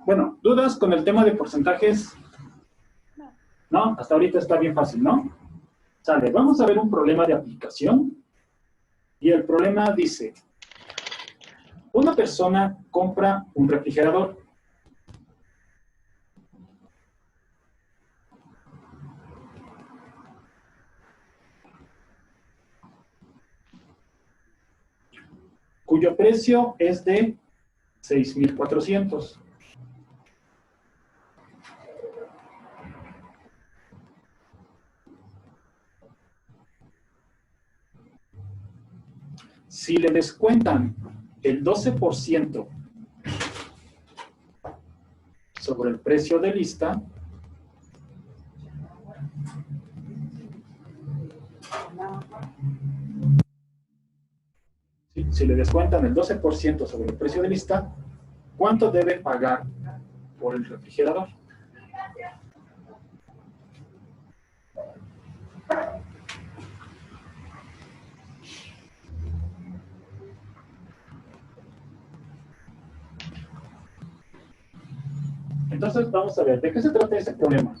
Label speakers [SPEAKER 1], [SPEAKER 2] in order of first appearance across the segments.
[SPEAKER 1] Bueno, ¿dudas con el tema de porcentajes? No, hasta ahorita está bien fácil, ¿no? Sale, vamos a ver un problema de aplicación. Y el problema dice, una persona compra un refrigerador. Cuyo precio es de 6,400. Si le descuentan el 12% sobre el precio de lista, si le descuentan el 12% sobre el precio de lista, ¿cuánto debe pagar por el refrigerador? Entonces, vamos a ver, ¿de qué se trata ese problema?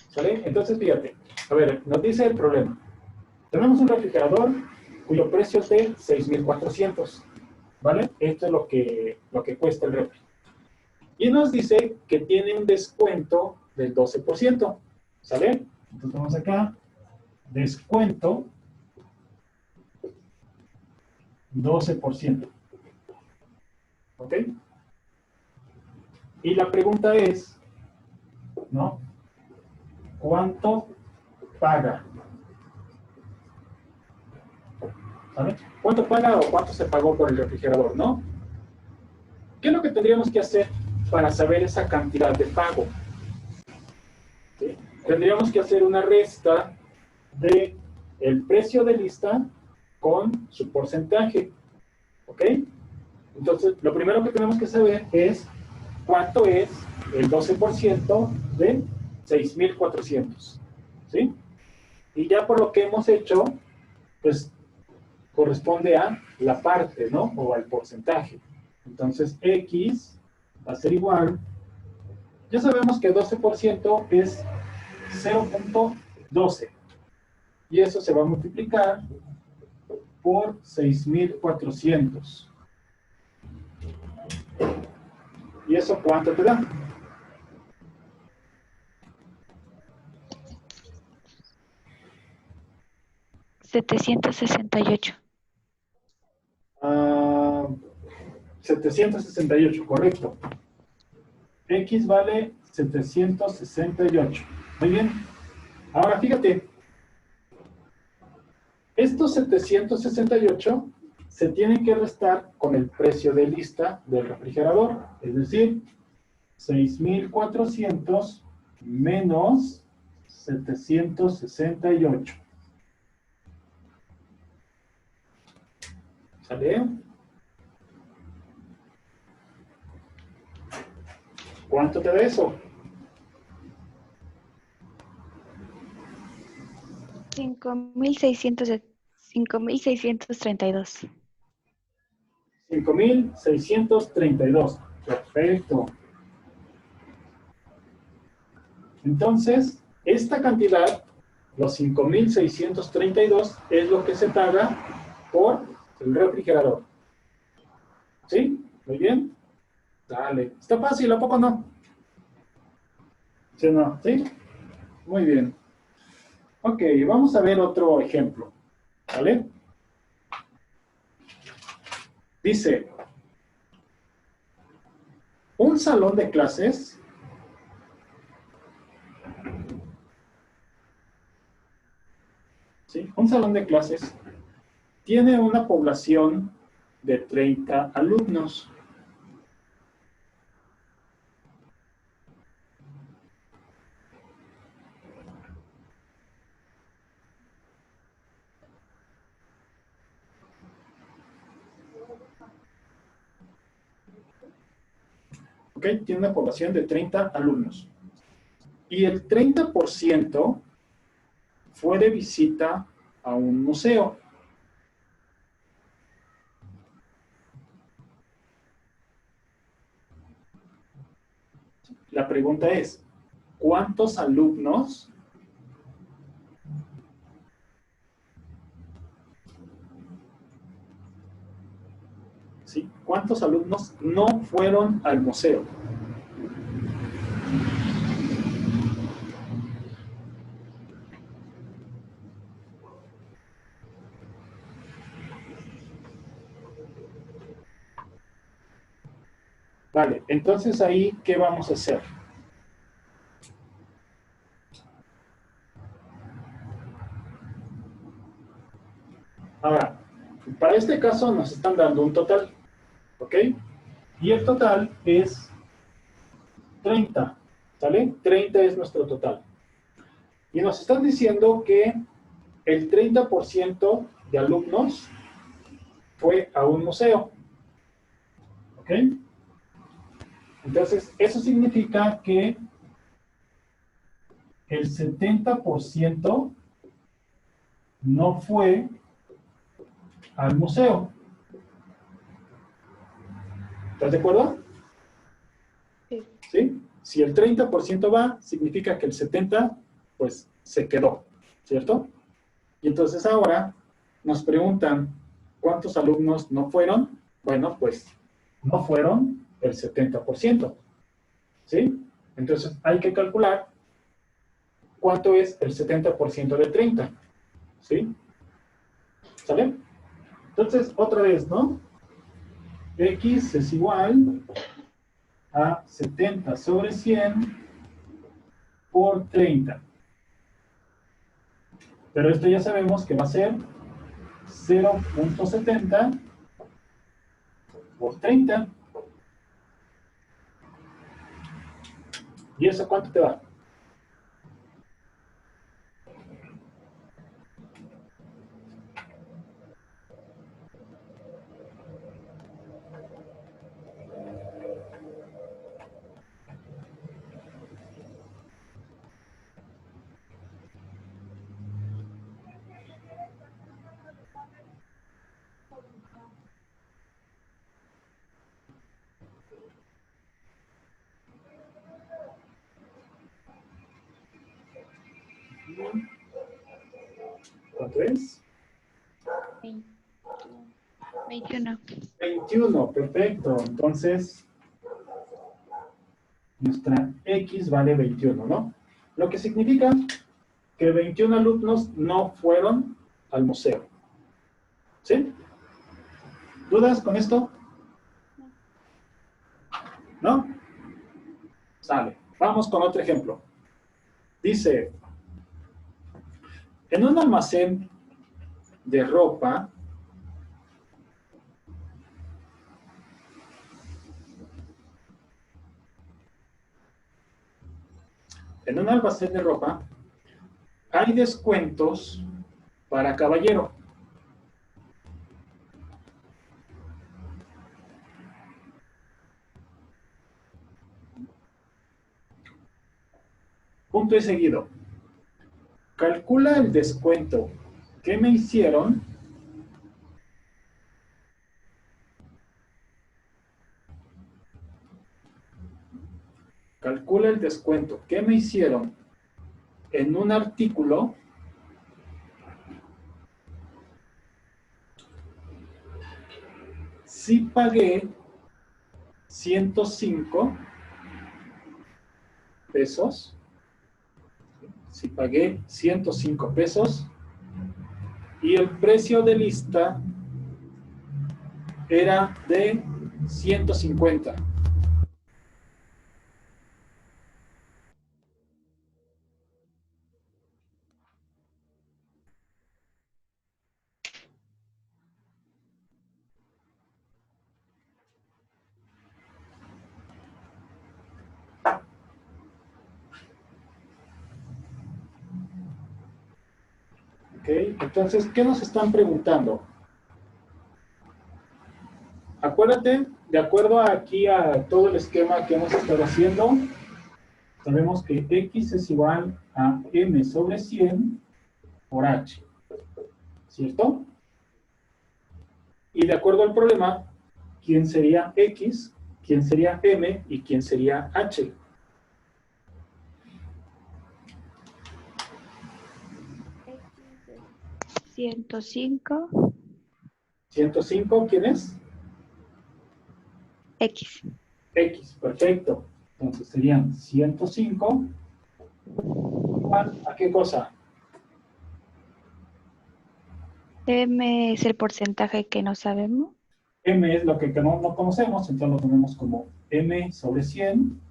[SPEAKER 1] ¿Sale? Entonces, fíjate, a ver, nos dice el problema. Tenemos un refrigerador cuyo precio es de 6,400, ¿vale? Esto es lo que cuesta el refri. Y nos dice que tiene un descuento del 12%, ¿sale? Entonces vamos acá, descuento 12%, ¿ok? Y la pregunta es, ¿no? ¿Cuánto paga? ¿Sabe? ¿Cuánto paga o cuánto se pagó por el refrigerador, no? ¿Qué es lo que tendríamos que hacer para saber esa cantidad de pago? ¿Sí? Tendríamos que hacer una resta de el precio de lista con su porcentaje, ¿ok? Entonces, lo primero que tenemos que saber es cuánto es el 12% de 6,400, ¿sí? Y ya por lo que hemos hecho, pues corresponde a la parte, ¿no? O al porcentaje. Entonces, X va a ser igual. Ya sabemos que 12% es 0,12. Y eso se va a multiplicar por 6,400. ¿Y eso cuánto te da?
[SPEAKER 2] $768.
[SPEAKER 1] 768, correcto. X vale 768. Muy bien. Ahora fíjate, estos 768 se tienen que restar con el precio de lista del refrigerador, es decir, 6,400 menos 768. ¿Sale? ¿Cuánto te da eso?
[SPEAKER 2] 5,632.
[SPEAKER 1] 5,632. Perfecto. Entonces, esta cantidad, los 5,632, es lo que se paga por el refrigerador. ¿Sí? Muy bien. Dale. Está fácil, ¿a poco no? ¿Sí o no? ¿Sí? Muy bien. Ok, vamos a ver otro ejemplo. ¿Vale? Dice, un salón de clases ¿sí? Un salón de clases Tiene una población de 30 alumnos. ¿Ok? Tiene una población de 30 alumnos. Y el 30% fue de visita a un museo. La pregunta es, ¿cuántos alumnos ¿sí? ¿Cuántos alumnos no fueron al museo? Vale, entonces ahí, ¿qué vamos a hacer? Ahora, para este caso nos están dando un total, ¿ok? Y el total es 30, ¿sale? 30 es nuestro total. Y nos están diciendo que el 30% de alumnos fue a un museo, ¿ok? Entonces, eso significa que el 70% no fue al museo. ¿Estás de acuerdo?
[SPEAKER 2] Sí.
[SPEAKER 1] ¿Sí? Si el 30% va, significa que el 70% pues se quedó, ¿cierto? Y entonces ahora nos preguntan cuántos alumnos no fueron. Bueno, pues no fueron el 70%, ¿sí? Entonces hay que calcular cuánto es el 70% de 30, ¿sí? ¿Sale? Entonces, otra vez, ¿no? X es igual a 70 sobre 100 por 30. Pero esto ya sabemos que va a ser 0.70 por 30. ¿Y eso cuánto te da? ¿Cuánto es?
[SPEAKER 2] 21.
[SPEAKER 1] 21, perfecto. Entonces, nuestra X vale 21, ¿no? Lo que significa que 21 alumnos no fueron al museo. ¿Sí? ¿Dudas con esto? ¿No? Sale. Vamos con otro ejemplo. Dice, en un almacén de ropa, hay descuentos para caballero. Punto y seguido. Calcula el descuento que me hicieron en un artículo si pagué 105 pesos, si pagué 105 pesos y el precio de lista era de 150. Entonces, ¿qué nos están preguntando? Acuérdate, de acuerdo aquí a todo el esquema que hemos estado haciendo, sabemos que X es igual a M sobre 100 por H, ¿cierto? Y de acuerdo al problema, ¿quién sería X? ¿Quién sería M? ¿Y quién sería H?
[SPEAKER 2] X es 105.
[SPEAKER 1] 105, ¿quién es?
[SPEAKER 2] X.
[SPEAKER 1] X, perfecto. Entonces serían 105 igual a ¿qué cosa?
[SPEAKER 2] M es el porcentaje que no sabemos.
[SPEAKER 1] M es lo que no conocemos, entonces lo tenemos como M sobre 100.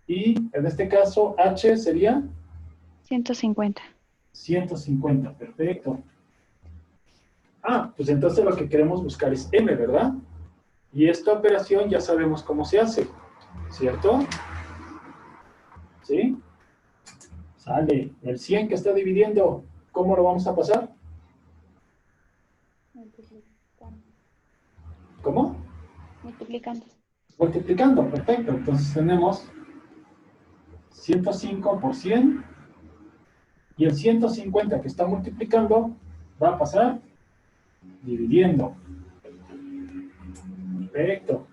[SPEAKER 1] Y en este caso, H sería
[SPEAKER 2] 150.
[SPEAKER 1] 150, perfecto. Ah, pues entonces lo que queremos buscar es M, ¿verdad? Y esta operación ya sabemos cómo se hace, ¿cierto? ¿Sí? Sale. El 100 que está dividiendo, ¿cómo lo vamos a pasar?
[SPEAKER 2] Multiplicando.
[SPEAKER 1] ¿Cómo?
[SPEAKER 2] Multiplicando.
[SPEAKER 1] Multiplicando, perfecto. Entonces tenemos 105 por 100 y el 150 que está multiplicando va a pasar dividiendo. Perfecto.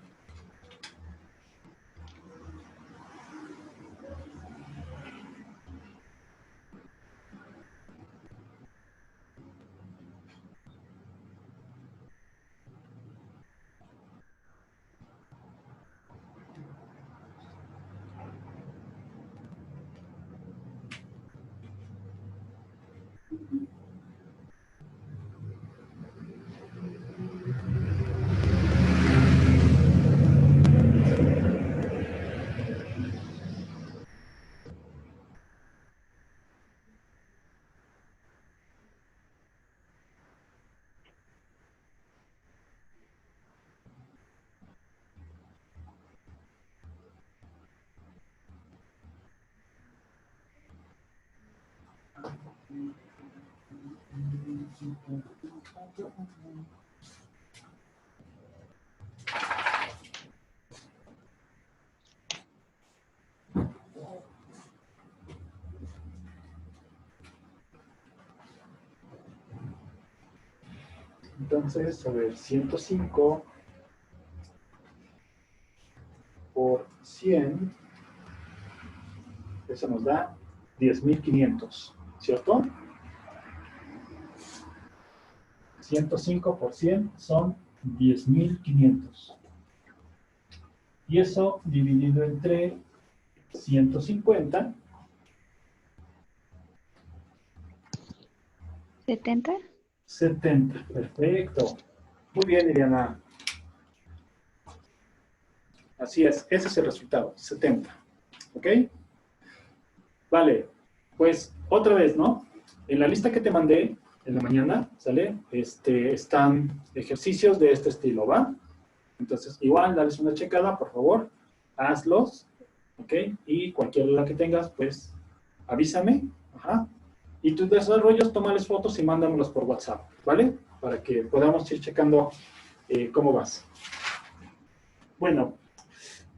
[SPEAKER 1] Entonces, a ver, 105 por 100, eso nos da 10.500, ¿cierto? 105 por 100 son 10.500. Y eso dividido entre 150,
[SPEAKER 2] 70.
[SPEAKER 1] 70. Perfecto. Muy bien, Iriana. Así es, ese es el resultado, 70. ¿Ok? Vale, pues otra vez, ¿no? En la lista que te mandé en la mañana, ¿sale? Están ejercicios de este estilo, ¿va? Entonces, igual, dales una checada, por favor, hazlos, ¿ok? Y cualquier duda que tengas, pues, avísame, ajá. Y tus desarrollos, tómales fotos y mándamelos por WhatsApp, ¿vale? Para que podamos ir checando cómo vas. Bueno,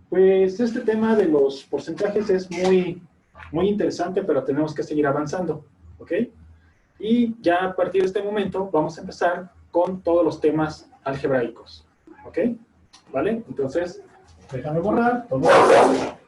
[SPEAKER 1] pues este tema de los porcentajes es muy interesante, pero tenemos que seguir avanzando, ¿ok? Y ya a partir de este momento vamos a empezar con todos los temas algebraicos, ¿ok? ¿Vale? Entonces, déjame borrar todo esto.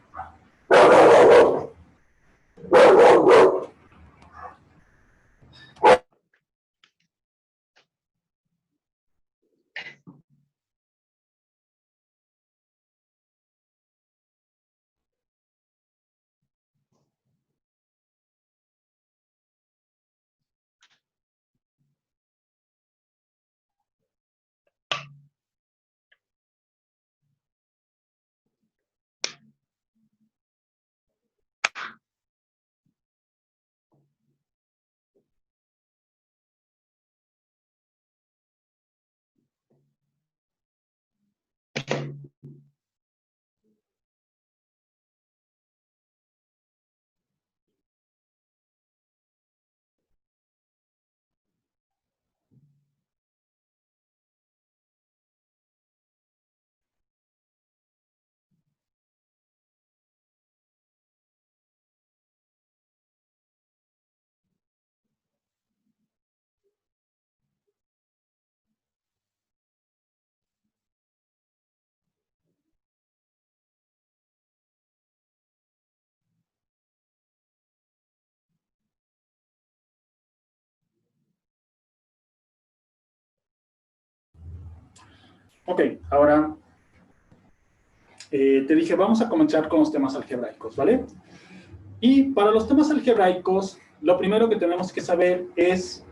[SPEAKER 1] Ok, ahora te dije, vamos a comenzar con los temas algebraicos, ¿vale? Y para los temas algebraicos, lo primero que tenemos que saber es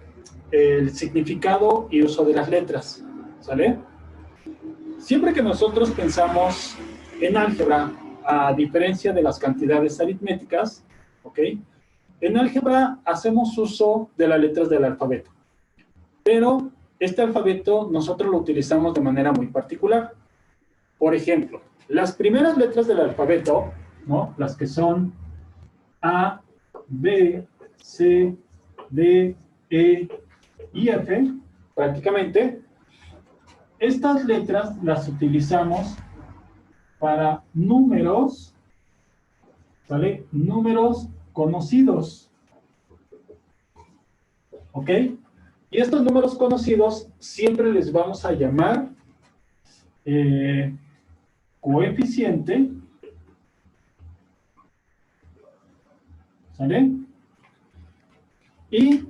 [SPEAKER 1] el significado y uso de las letras, ¿sale? Siempre que nosotros pensamos en álgebra, a diferencia de las cantidades aritméticas, ¿ok? En álgebra hacemos uso de las letras del alfabeto, pero este alfabeto nosotros lo utilizamos de manera muy particular. Por ejemplo, las primeras letras del alfabeto, ¿no? Las que son A, B, C, D, E y F, prácticamente, estas letras las utilizamos para números, ¿vale? Números conocidos, ¿ok? Y estos números conocidos siempre les vamos a llamar coeficiente, ¿sale? Y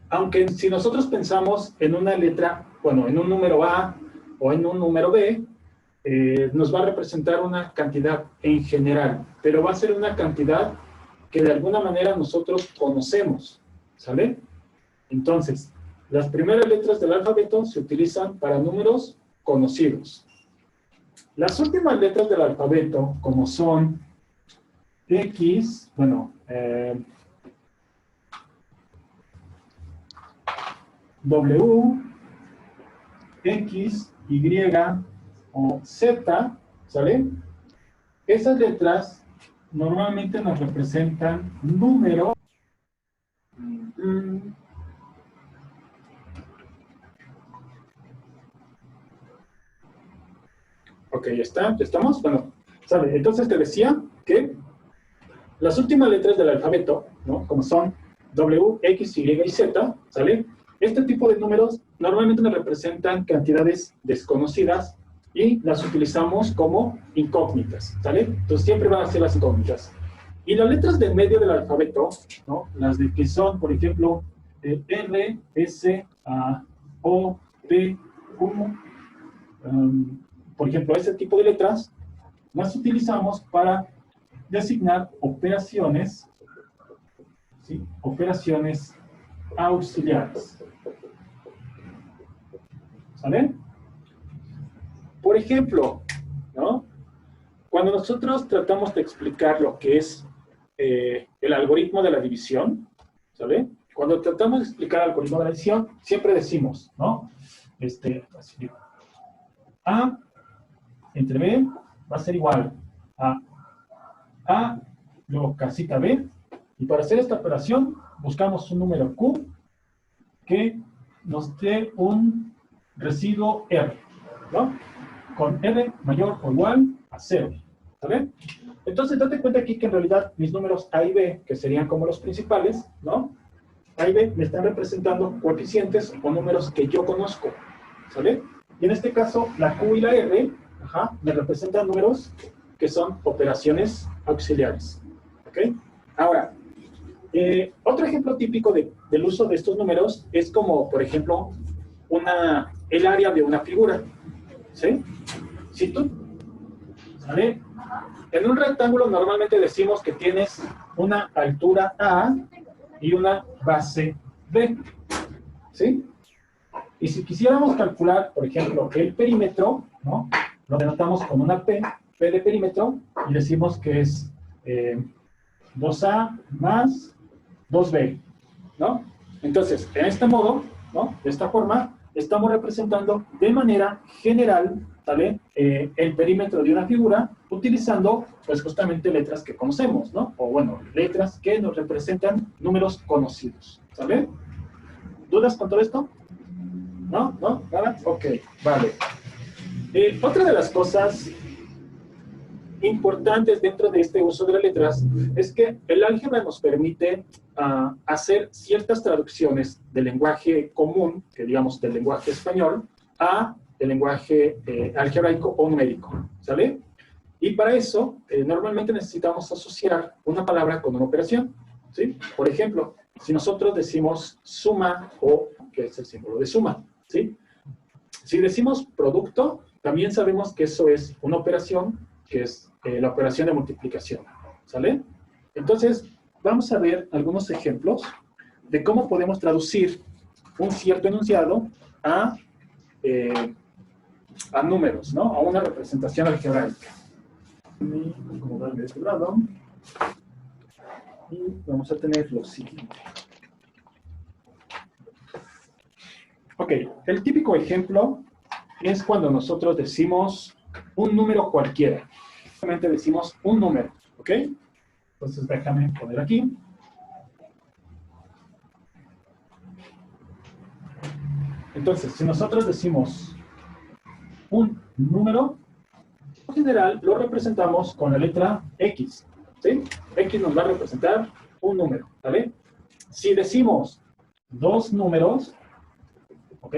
[SPEAKER 1] aunque si nosotros pensamos en una letra, bueno, en un número A o en un número B, nos va a representar una cantidad en general, pero va a ser una cantidad que de alguna manera nosotros conocemos, ¿sale? Entonces, las primeras letras del alfabeto se utilizan para números conocidos. Las últimas letras del alfabeto, como son X, bueno, W, X, Y o Z, ¿sale? Esas letras normalmente nos representan números. Ok, ya está, ya estamos. Bueno, ¿sale? Entonces te decía que las últimas letras del alfabeto, ¿no? Como son W, X, Y y Z, ¿sale? Este tipo de números normalmente nos representan cantidades desconocidas y las utilizamos como incógnitas, ¿sale? Entonces siempre van a ser las incógnitas. Y las letras del medio del alfabeto, ¿no? Las de que son, por ejemplo, R, S, O, P, Q, por ejemplo, ese tipo de letras, las utilizamos para designar operaciones, ¿sí? Operaciones auxiliares. ¿Sale? Por ejemplo, ¿no? Cuando nosotros tratamos de explicar lo que es el algoritmo de la división, ¿sale? Cuando tratamos de explicar el algoritmo de la división, siempre decimos, ¿no? Así, A entre B va a ser igual a A, luego casita B, y para hacer esta operación buscamos un número Q que nos dé un residuo R, ¿no? Con R mayor o igual a 0, ¿vale? Entonces, date cuenta aquí que en realidad mis números A y B, que serían como los principales, ¿no? A y B me están representando coeficientes o números que yo conozco, ¿sale? Y en este caso, la Q y la R, me representan números que son operaciones auxiliares, ¿ok? Ahora, otro ejemplo típico del uso de estos números es como, por ejemplo, el área de una figura, ¿sí? Si tú, ¿sale? En un rectángulo normalmente decimos que tienes una altura A y una base B, ¿sí? Y si quisiéramos calcular, por ejemplo, el perímetro, ¿no? Lo denotamos con una P de perímetro, y decimos que es 2A más 2B, ¿no? Entonces, en este modo, ¿no? De esta forma, estamos representando de manera general, ¿sale? El perímetro de una figura utilizando, pues, justamente letras que conocemos, ¿no? O, bueno, letras que nos representan números conocidos, ¿sale? ¿Dudas con todo esto? ¿No? ¿No? ¿Nada? Ok, vale. Otra de las cosas importantes dentro de este uso de las letras es que el álgebra nos permite hacer ciertas traducciones del lenguaje común, que digamos del lenguaje español, a el lenguaje algebraico o numérico, ¿sale? Y para eso, normalmente necesitamos asociar una palabra con una operación, ¿sí? Por ejemplo, si nosotros decimos suma, o que es el símbolo de suma, ¿sí? Si Si decimos producto, también sabemos que eso es una operación, que es la operación de multiplicación, ¿sale? Entonces, vamos a ver algunos ejemplos de cómo podemos traducir un cierto enunciado a números, ¿no? A una representación algebraica. Voy a acomodarme de este lado. Y vamos a tener lo siguiente. Ok, el típico ejemplo es cuando nosotros decimos un número cualquiera. Simplemente decimos un número, ¿ok? Entonces déjame poner aquí. Entonces, si nosotros decimos un número, en general lo representamos con la letra X, ¿sí? X nos va a representar un número, ¿vale? Si decimos dos números, ¿ok?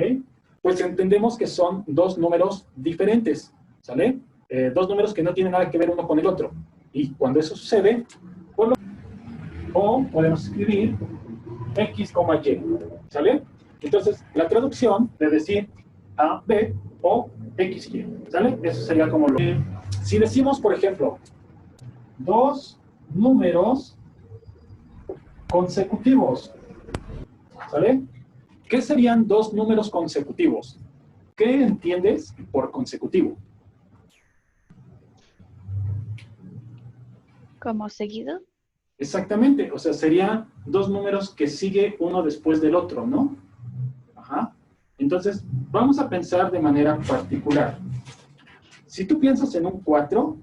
[SPEAKER 1] Pues entendemos que son dos números diferentes, ¿sale? Dos números que no tienen nada que ver uno con el otro. Y cuando eso sucede, pues o podemos escribir X, Y, ¿sale? Entonces, la traducción de decir A, B o X, Y, ¿sale? Eso sería como lo que... Si decimos, por ejemplo, dos números consecutivos, ¿sale? ¿Qué serían dos números consecutivos? ¿Qué entiendes por consecutivo?
[SPEAKER 2] ¿Como seguido?
[SPEAKER 1] Exactamente, o sea, serían dos números que sigue uno después del otro, ¿no? Ajá. Entonces, vamos a pensar de manera particular. Si tú piensas en un 4,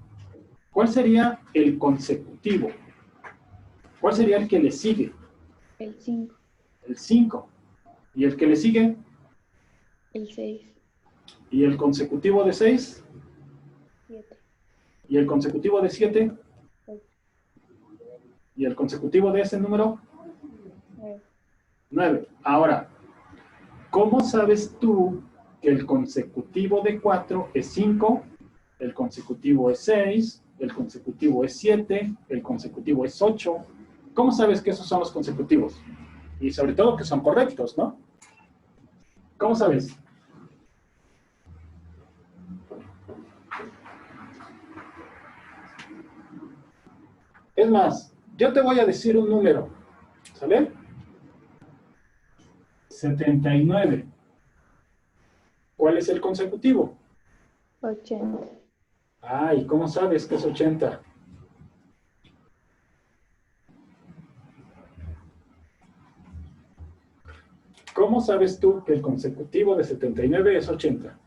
[SPEAKER 1] ¿cuál sería el consecutivo? ¿Cuál sería el que le sigue?
[SPEAKER 2] El 5.
[SPEAKER 1] El 5. ¿Y el que le sigue?
[SPEAKER 2] El 6.
[SPEAKER 1] ¿Y el consecutivo de 6?
[SPEAKER 2] 7.
[SPEAKER 1] ¿Y el consecutivo de 7?
[SPEAKER 2] 8.
[SPEAKER 1] ¿Y el consecutivo de ese número?
[SPEAKER 2] 9.
[SPEAKER 1] 9. Ahora, ¿cómo sabes tú que el consecutivo de 4 es 5, el consecutivo es 6, el consecutivo es 7, el consecutivo es 8? ¿Cómo sabes que esos son los consecutivos? Y sobre todo que son correctos, ¿no? ¿Cómo sabes? Es más, yo te voy a decir un número, ¿sale? 79. ¿Cuál es el consecutivo?
[SPEAKER 2] 80.
[SPEAKER 1] Ay, ¿cómo sabes que es 80? ¿Cómo sabes tú que el consecutivo de 79 es 80?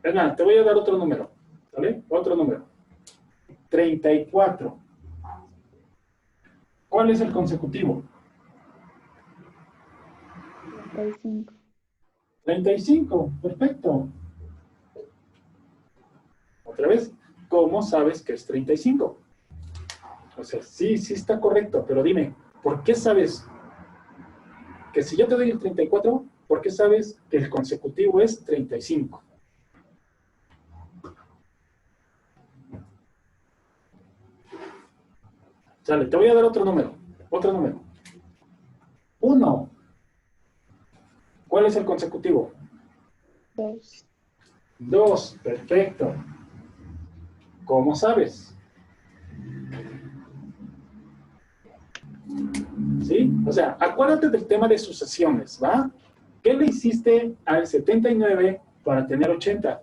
[SPEAKER 1] Es nada, te voy a dar otro número, ¿sale? Otro número. 34. ¿Cuál es el consecutivo?
[SPEAKER 2] 35.
[SPEAKER 1] 35, perfecto. Otra vez, ¿cómo sabes que es 35? O sea, sí, sí está correcto, pero dime, ¿por qué sabes que si yo te doy el 34, ¿por qué sabes que el consecutivo es 35? Sale, te voy a dar otro número, otro número. 1. ¿Cuál es el consecutivo?
[SPEAKER 2] 2.
[SPEAKER 1] 2, perfecto. ¿Cómo sabes? ¿Sí? O sea, acuérdate del tema de sucesiones, ¿va? ¿Qué le hiciste al 79 para tener 80?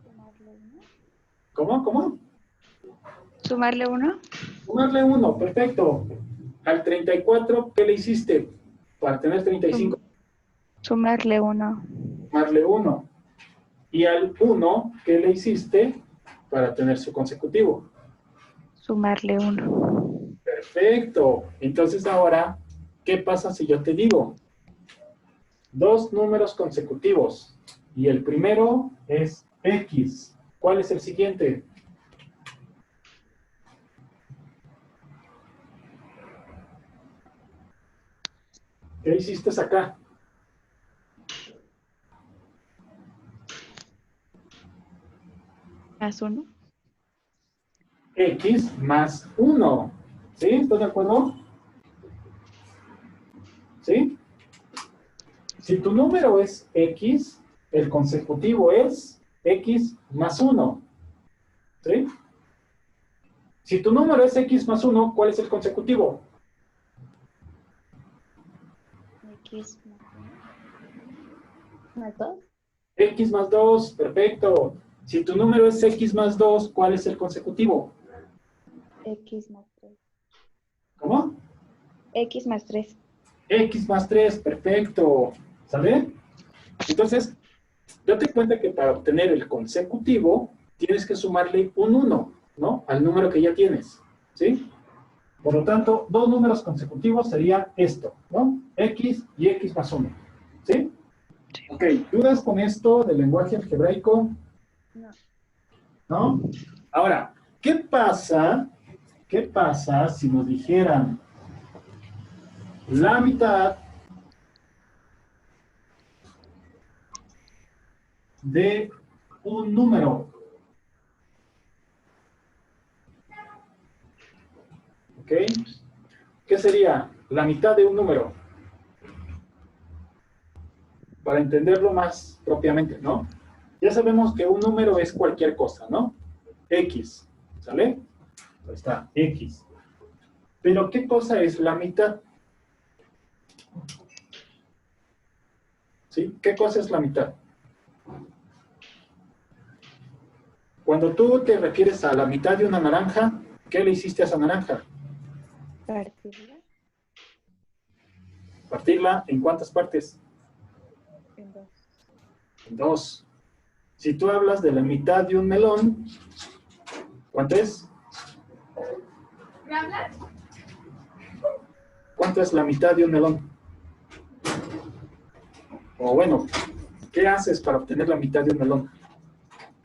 [SPEAKER 2] Sumarle 1.
[SPEAKER 1] ¿Cómo? ¿Cómo?
[SPEAKER 2] Sumarle 1.
[SPEAKER 1] Sumarle 1, perfecto. Al 34, ¿qué le hiciste para tener 35?
[SPEAKER 2] Sumarle 1.
[SPEAKER 1] Sumarle 1. Y al 1, ¿qué le hiciste para tener su consecutivo?
[SPEAKER 2] Sumarle 1.
[SPEAKER 1] Perfecto. Entonces ahora, ¿qué pasa si yo te digo dos números consecutivos? Y el primero es X. ¿Cuál es el siguiente? ¿Qué hiciste acá?
[SPEAKER 2] Más 1.
[SPEAKER 1] X más 1. ¿Sí? ¿Estás de acuerdo? ¿Sí? Si tu número es X, el consecutivo es X más 1. ¿Sí? Si tu número es X más 1, ¿cuál es el consecutivo?
[SPEAKER 2] X más 2.
[SPEAKER 1] X más 2, perfecto. Si tu número es X más 2, ¿cuál es el consecutivo?
[SPEAKER 2] X más 3.
[SPEAKER 1] ¿Cómo?
[SPEAKER 2] X más 3.
[SPEAKER 1] X más 3, perfecto. ¿Sale? Entonces, date cuenta que para obtener el consecutivo, tienes que sumarle un 1, ¿no? Al número que ya tienes, ¿sí? Por lo tanto, dos números consecutivos sería esto, ¿no? X y X más 1, ¿sí? Ok, ¿dudas con esto del lenguaje algebraico?
[SPEAKER 2] No.
[SPEAKER 1] ¿No? Ahora, ¿qué pasa si nos dijeran la mitad de un número? ¿Ok? ¿Qué sería la mitad de un número? Para entenderlo más propiamente, ¿no? Ya sabemos que un número es cualquier cosa, ¿no? X, ¿sale? Ahí está, X. Pero ¿qué cosa es la mitad? ¿Sí? ¿Qué cosa es la mitad? Cuando tú te refieres a la mitad de una naranja, ¿qué le hiciste a esa naranja?
[SPEAKER 2] Partirla
[SPEAKER 1] Partirla en cuántas partes?
[SPEAKER 2] en 2.
[SPEAKER 1] En dos. Si tú hablas de la mitad de un melón, ¿cuánto es?
[SPEAKER 3] ¿Me hablas?
[SPEAKER 1] ¿Cuánto es la mitad de un melón? O bueno, ¿qué haces para obtener la mitad de un melón?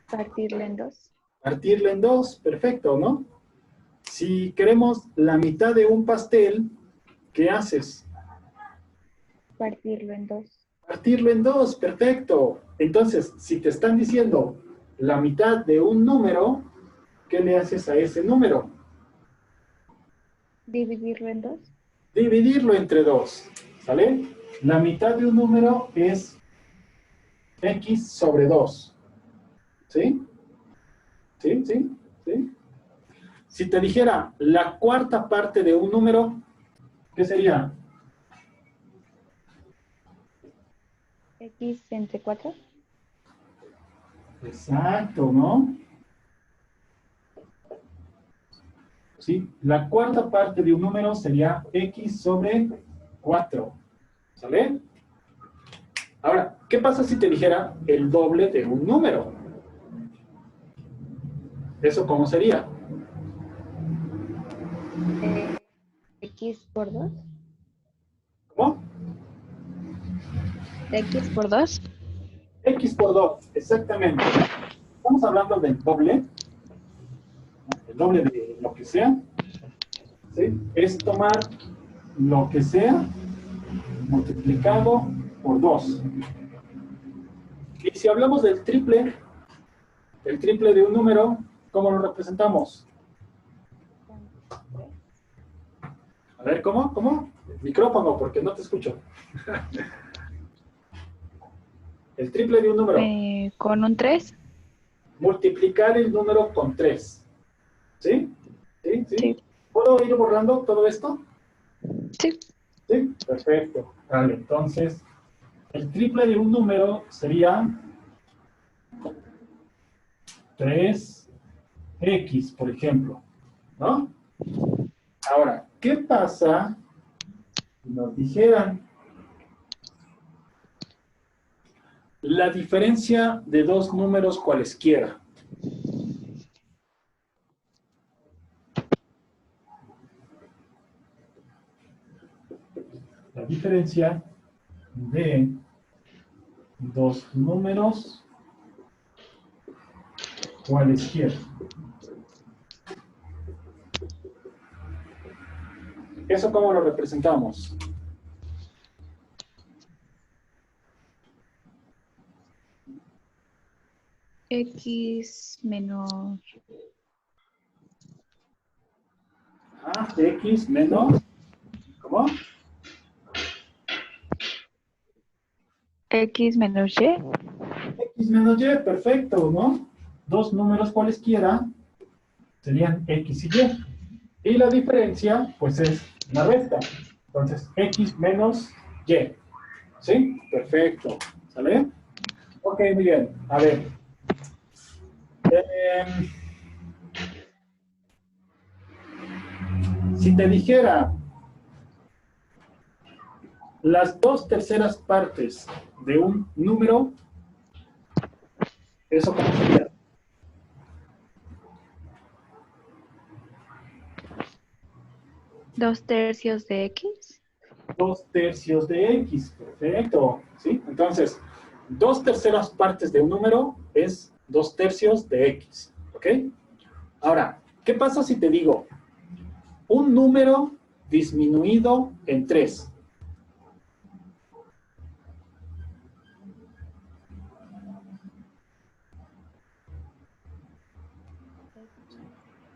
[SPEAKER 2] Partirla en 2.
[SPEAKER 1] Partirla en dos, perfecto, ¿no? Si queremos la mitad de un pastel, ¿qué haces?
[SPEAKER 2] Partirlo en 2.
[SPEAKER 1] Partirlo en dos, perfecto. Entonces, si te están diciendo la mitad de un número, ¿qué le haces a ese número?
[SPEAKER 2] Dividirlo en 2.
[SPEAKER 1] Dividirlo entre dos, ¿sale? La mitad de un número es X sobre 2. ¿Sí? ¿Sí? ¿Sí? ¿Sí? Si te dijera la cuarta parte de un número, ¿qué sería?
[SPEAKER 2] X entre 4.
[SPEAKER 1] Exacto, ¿no? ¿Sí? La cuarta parte de un número sería X sobre 4. ¿Sale? Ahora, ¿qué pasa si te dijera el doble de un número? ¿Eso cómo sería?
[SPEAKER 2] X por 2.
[SPEAKER 1] ¿Cómo?
[SPEAKER 2] X por 2.
[SPEAKER 1] X por 2, exactamente. Estamos hablando del doble, ¿no? El doble de lo que sea, ¿sí? Es tomar lo que sea multiplicado por 2. Y si hablamos del triple, el triple de un número, ¿cómo lo representamos? A ver, ¿cómo? ¿Cómo? El micrófono, porque no te escucho. El triple de un número.
[SPEAKER 2] Con un 3.
[SPEAKER 1] Multiplicar el número con 3. ¿Sí? ¿Sí? ¿Sí?
[SPEAKER 2] Sí.
[SPEAKER 1] ¿Puedo ir borrando todo esto?
[SPEAKER 2] Sí.
[SPEAKER 1] ¿Sí? Perfecto. Vale, entonces, el triple de un número sería 3x, por ejemplo. ¿No? Ahora, ¿qué pasa si nos dijeran la diferencia de dos números cualesquiera? La diferencia de dos números cualesquiera. ¿Eso cómo lo representamos?
[SPEAKER 2] X menos.
[SPEAKER 1] X menos, ¿cómo?
[SPEAKER 2] X menos Y.
[SPEAKER 1] X menos Y, perfecto, ¿no? Dos números cualesquiera serían X y Y. Y la diferencia, pues es la resta. Entonces, X menos Y. ¿Sí? Perfecto. ¿Sale? Ok, muy bien. A ver. Si te dijera las 2/3 partes de un número, ¿eso cómo sería?
[SPEAKER 2] Dos tercios de X.
[SPEAKER 1] 2/3 de X. Perfecto. ¿Sí? Entonces, 2/3 partes de un número es 2/3 de X. ¿Ok? Ahora, ¿qué pasa si te digo un número disminuido en 3?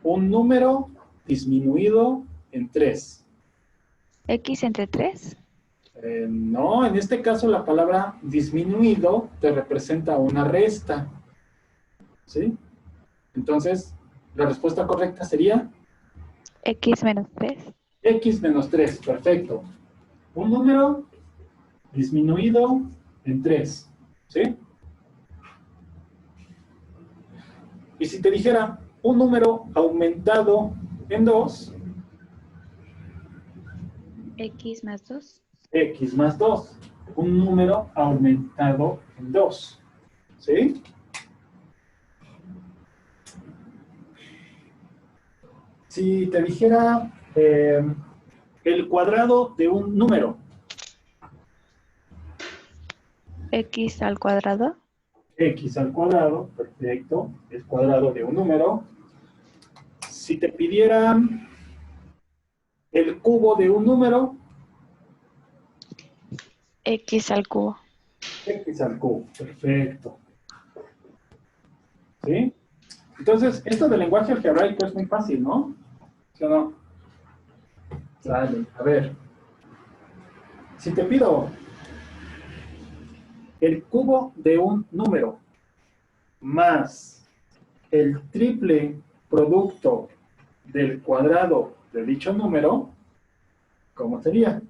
[SPEAKER 1] Un número disminuido en 3.
[SPEAKER 2] X entre 3.
[SPEAKER 1] No, en este caso la palabra disminuido te representa una resta. ¿Sí? Entonces, la respuesta correcta sería
[SPEAKER 2] X menos 3.
[SPEAKER 1] X menos 3. Perfecto. Un número disminuido en 3. ¿Sí? Y si te dijera un número aumentado en 2,
[SPEAKER 2] X más 2.
[SPEAKER 1] X más 2. Un número aumentado en 2. ¿Sí? Si te dijera el cuadrado de un número,
[SPEAKER 2] X al cuadrado.
[SPEAKER 1] X al cuadrado, perfecto, el cuadrado de un número. Si te pidieran el cubo de un número,
[SPEAKER 2] X al cubo.
[SPEAKER 1] X al cubo, perfecto. ¿Sí? Entonces, esto del lenguaje algebraico es muy fácil, ¿no? ¿Sí o no? Sale, a ver. Si te pido el cubo de un número más el triple producto del cuadrado de dicho número, ¿cómo sería?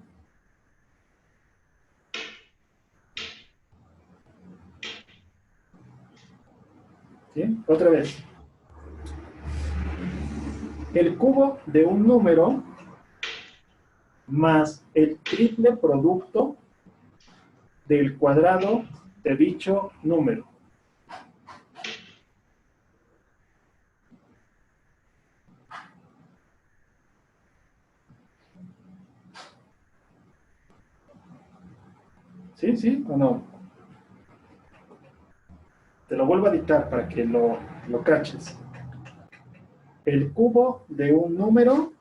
[SPEAKER 1] ¿Sí? Otra vez. El cubo de un número más el triple producto del cuadrado de dicho número. ¿Sí? ¿Sí o no? Te lo vuelvo a dictar para que lo caches. El cubo de un número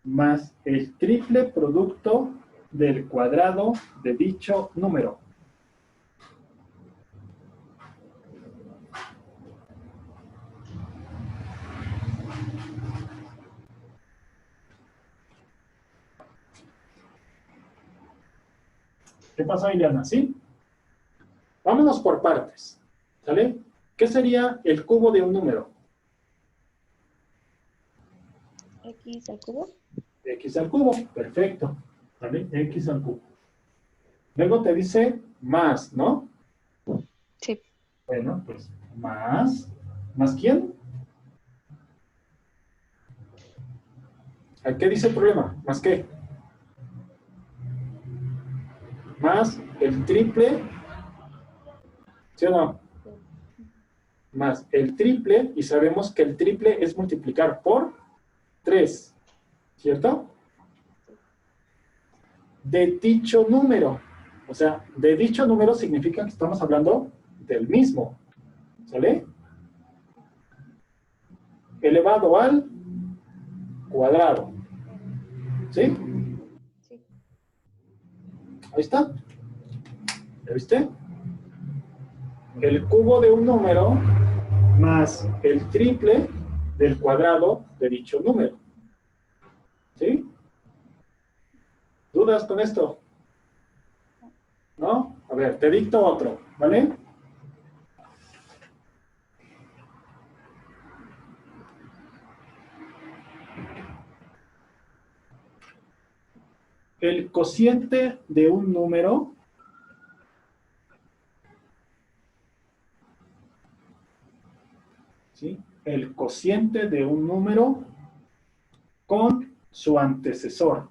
[SPEAKER 1] más el triple producto del cuadrado de dicho número. ¿Qué pasó, Ileana? ¿Sí? Vámonos por partes. ¿Sale? ¿Qué sería el cubo de un número?
[SPEAKER 2] X al cubo.
[SPEAKER 1] X al cubo. Perfecto. ¿Sale? X al cubo. Luego te dice más, ¿no?
[SPEAKER 2] Sí.
[SPEAKER 1] Bueno, pues más. ¿Más quién? ¿A qué dice el problema? ¿Más qué? Más el triple. ¿Sí o no? Más el triple, y sabemos que el triple es multiplicar por 3, ¿cierto? De dicho número. O sea, de dicho número significa que estamos hablando del mismo. ¿Sale? Elevado al cuadrado. ¿Sí?
[SPEAKER 2] Sí.
[SPEAKER 1] Ahí está. ¿Ya viste? El cubo de un número más el triple del cuadrado de dicho número. ¿Sí? ¿Dudas con esto? ¿No? A ver. ver, te dicto otro, ¿vale? El cociente de un número ¿sí? El cociente de un número con su antecesor.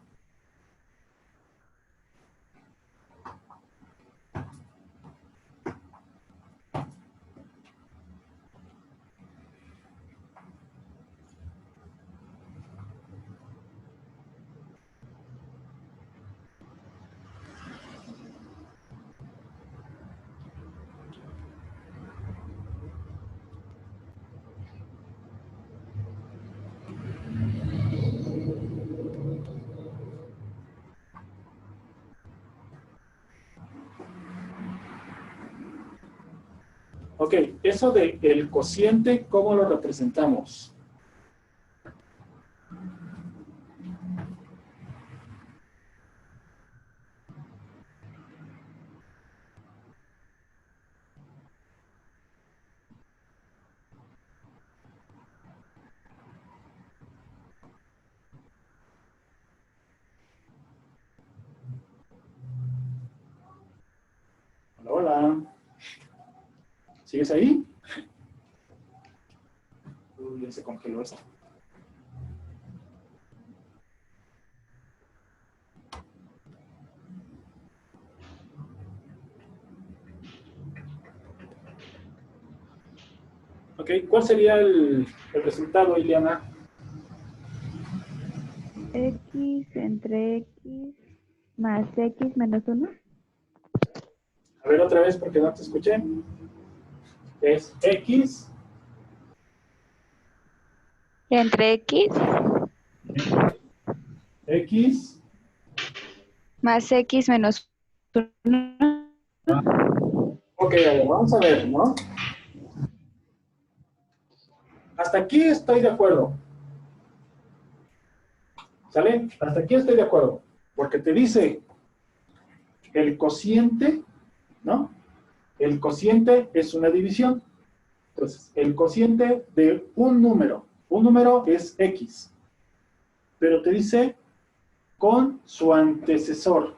[SPEAKER 1] Ok, eso de el cociente, ¿cómo lo representamos? Hola, hola. ¿Sigues ahí? Uy, ya se congeló eso. Ok, ¿cuál sería el resultado, Ileana?
[SPEAKER 2] X entre X más X menos 1.
[SPEAKER 1] A ver otra vez porque no te escuché. Es X
[SPEAKER 2] Entre X
[SPEAKER 1] entre X.
[SPEAKER 2] más X menos 1.
[SPEAKER 1] Ah, ok, a ver, vamos a ver, ¿no? Hasta aquí estoy de acuerdo. ¿Sale? Hasta aquí estoy de acuerdo. Porque te dice el cociente, ¿no? El cociente es una división. Entonces, el cociente de un número es X. Pero te dice con su antecesor.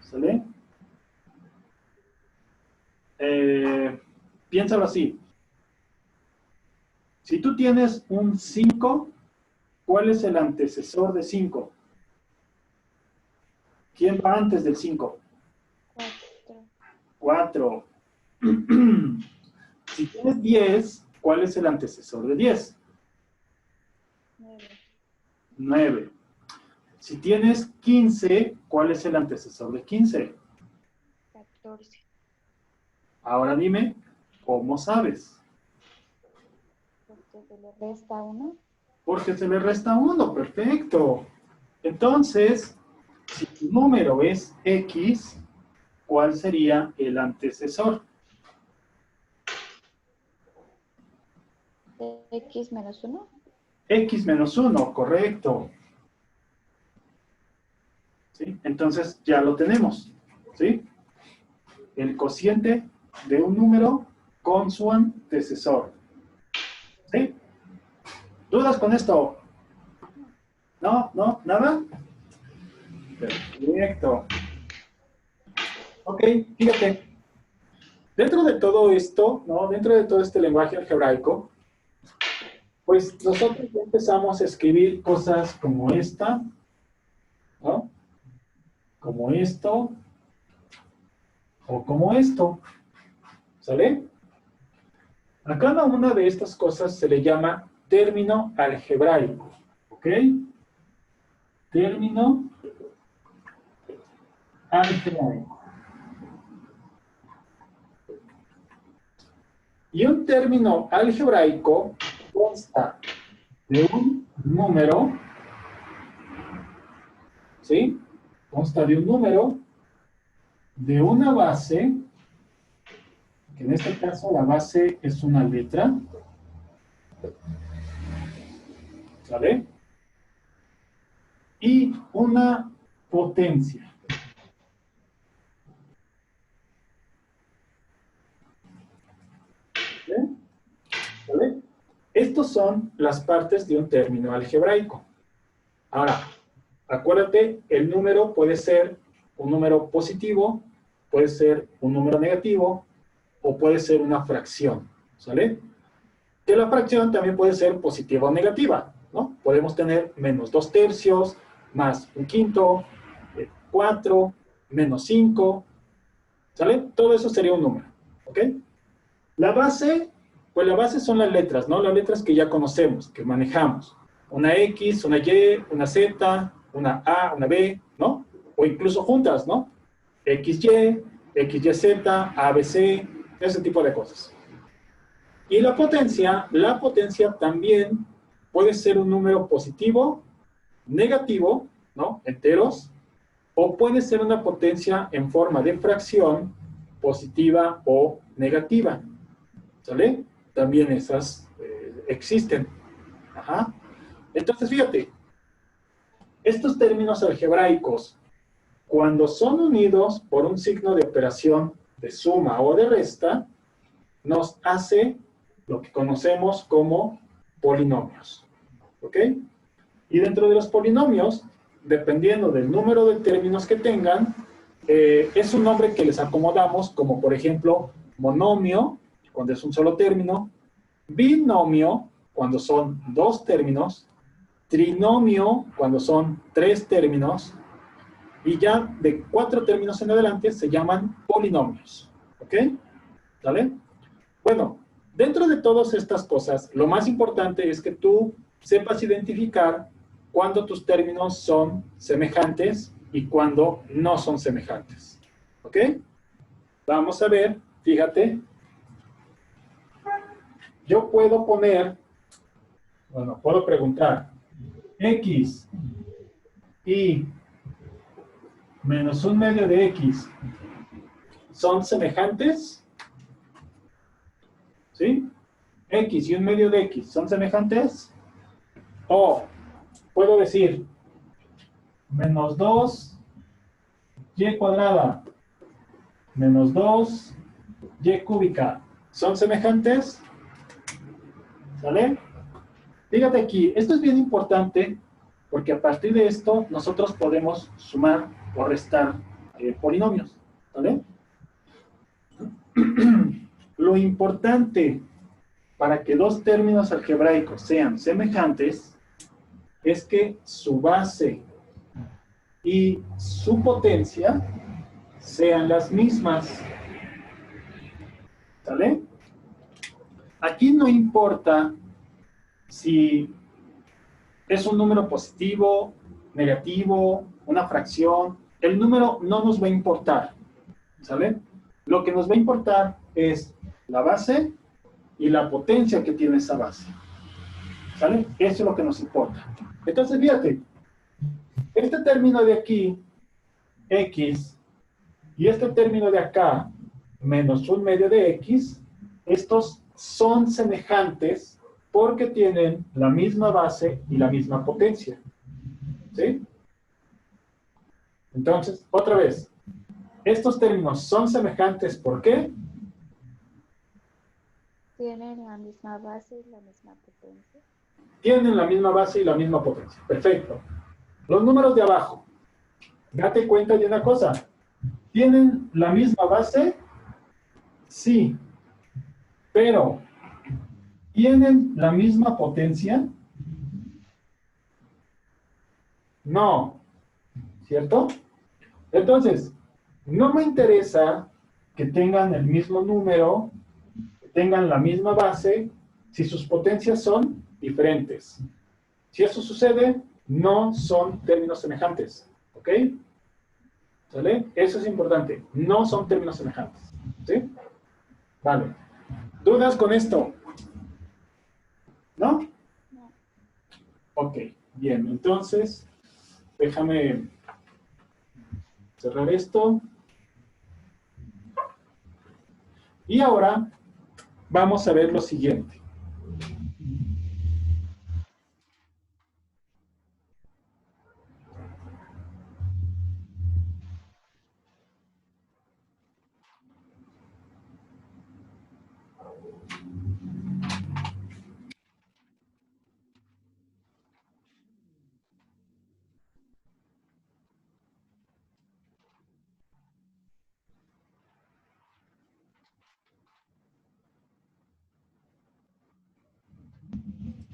[SPEAKER 1] ¿Sale? Piénsalo así. Si tú tienes un 5, ¿cuál es el antecesor de 5? ¿Quién va antes del 5? 4. Si tienes 10, ¿cuál es el antecesor de 10? 9. Si tienes 15, ¿cuál es el antecesor de 15?
[SPEAKER 2] 14.
[SPEAKER 1] Ahora dime, ¿cómo sabes?
[SPEAKER 2] Porque se le resta 1.
[SPEAKER 1] Porque se le resta 1, perfecto. Entonces, si tu número es X, ¿cuál sería el antecesor?
[SPEAKER 2] X menos 1.
[SPEAKER 1] X menos 1, correcto. ¿Sí? Entonces ya lo tenemos. ¿Sí? El cociente de un número con su antecesor. ¿Sí? ¿Dudas con esto? ¿No? ¿No? ¿Nada? Perfecto. Ok, fíjate. Dentro de todo esto, ¿no? Dentro de todo este lenguaje algebraico, pues nosotros ya empezamos a escribir cosas como esta, ¿no? Como esto, o como esto. ¿Sale? A cada una de estas cosas se le llama término algebraico. ¿Ok? Término algebraico. Y un término algebraico consta de un número, ¿sí? Consta de un número, de una base, que en este caso la base es una letra, ¿sale? Y una potencia. Estos son las partes de un término algebraico. Ahora, acuérdate, el número puede ser un número positivo, puede ser un número negativo, o puede ser una fracción, ¿sale? Que la fracción también puede ser positiva o negativa, ¿no? Podemos tener menos 2/3, más 1/5, 4, menos 5, ¿sale? Todo eso sería un número, ¿ok? La base, pues la base son las letras, ¿no? Las letras que ya conocemos, que manejamos. Una X, una Y, una Z, una A, una B, ¿no? O incluso juntas, ¿no? XY, XYZ, ABC, ese tipo de cosas. Y la potencia también puede ser un número positivo, negativo, ¿no? Enteros, o puede ser una potencia en forma de fracción positiva o negativa, ¿sale? También esas existen. Ajá. Entonces, fíjate, estos términos algebraicos, cuando son unidos por un signo de operación de suma o de resta, nos hace lo que conocemos como polinomios. ¿Ok? Y dentro de los polinomios, dependiendo del número de términos que tengan, es un nombre que les acomodamos como, por ejemplo, monomio, cuando es un solo término, binomio, cuando son dos términos, trinomio, cuando son tres términos, y ya de 4 términos en adelante se llaman polinomios. ¿Ok? ¿Vale? Bueno, dentro de todas estas cosas, lo más importante es que tú sepas identificar cuándo tus términos son semejantes y cuándo no son semejantes. ¿Ok? Vamos a ver, fíjate. Yo puedo poner, bueno, puedo preguntar, X y menos 1/2 de X, ¿son semejantes? ¿Sí? X y 1/2 de X, ¿son semejantes? O puedo decir, menos 2 y cuadrada menos 2 y cúbica, ¿son semejantes? ¿Sale? Fíjate aquí, esto es bien importante porque a partir de esto nosotros podemos sumar o restar polinomios. ¿Vale? Lo importante para que dos términos algebraicos sean semejantes es que su base y su potencia sean las mismas. ¿Sale? Aquí no importa si es un número positivo, negativo, una fracción. El número no nos va a importar. ¿Sale? Lo que nos va a importar es la base y la potencia que tiene esa base. ¿Sale? Eso es lo que nos importa. Entonces, fíjate, este término de aquí, X, y este término de acá, menos 1/2 de X, estos son semejantes porque tienen la misma base y la misma potencia. ¿Sí? Entonces, otra vez, estos términos son semejantes, ¿por qué?
[SPEAKER 2] Tienen la misma base y la misma potencia.
[SPEAKER 1] Tienen la misma base y la misma potencia. Perfecto. Los números de abajo, date cuenta de una cosa. ¿Tienen la misma base? Sí. Pero, ¿tienen la misma potencia? No. ¿Cierto? Entonces, no me interesa que tengan el mismo número, que tengan la misma base, si sus potencias son diferentes. Si eso sucede, no son términos semejantes. ¿Ok? ¿Sale? Eso es importante. No son términos semejantes. ¿Sí? Vale. ¿Dudas con esto? ¿No?
[SPEAKER 2] No.
[SPEAKER 1] Ok, bien. Entonces, déjame cerrar esto. Y ahora vamos a ver lo siguiente.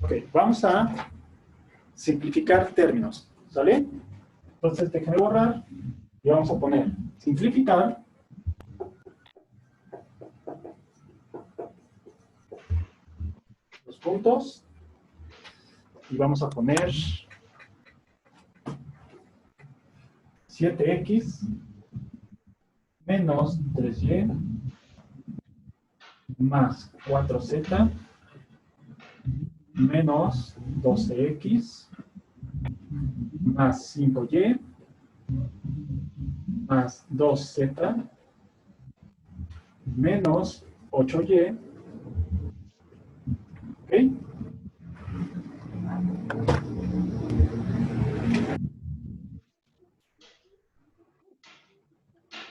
[SPEAKER 1] Ok, vamos a simplificar términos, ¿sale? Entonces, déjenme borrar y vamos a poner simplificar los puntos y vamos a poner 7x menos 3y más 4z menos 12x más 5y más 2z menos 8y. ¿Ok?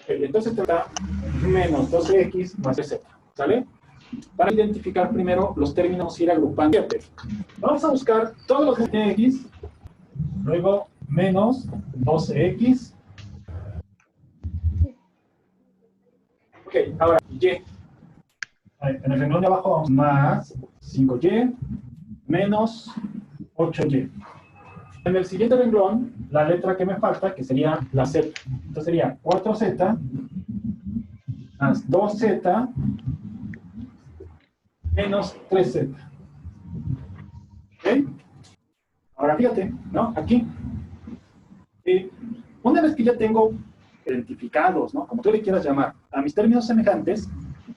[SPEAKER 1] Entonces te da menos 12x más 3z. ¿Sale? Para identificar primero los términos, ir agrupando. Vamos a buscar todos los de x, luego menos 12x. Ok, ahora y. En el renglón de abajo vamos más 5y menos 8y. En el siguiente renglón, la letra que me falta, que sería la z. Entonces sería 4z más 2z menos 3z. ¿Ok? Ahora fíjate, ¿no? Aquí. Una vez que ya tengo identificados, ¿no? Como tú le quieras llamar, a mis términos semejantes,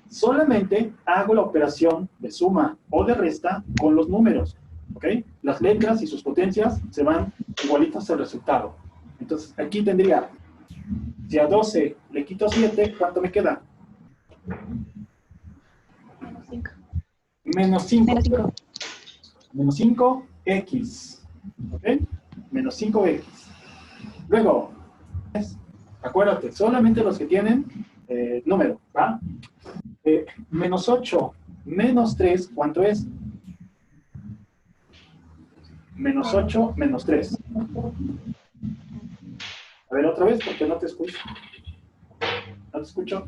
[SPEAKER 1] solamente hago la operación de suma o de resta con los números. ¿Ok? Las letras y sus potencias se van igualitas al resultado. Entonces, aquí tendría, si a 12 le quito 7, ¿cuánto me queda?
[SPEAKER 2] Menos 5.
[SPEAKER 1] Menos 5.
[SPEAKER 2] Menos 5.
[SPEAKER 1] Menos 5x. ¿Ok? Menos 5x. Luego, acuérdate, solamente los que tienen número, ¿va? Menos 8 menos 3, ¿cuánto es? Menos 8 menos 3. A ver, otra vez, porque no te escucho. No te escucho.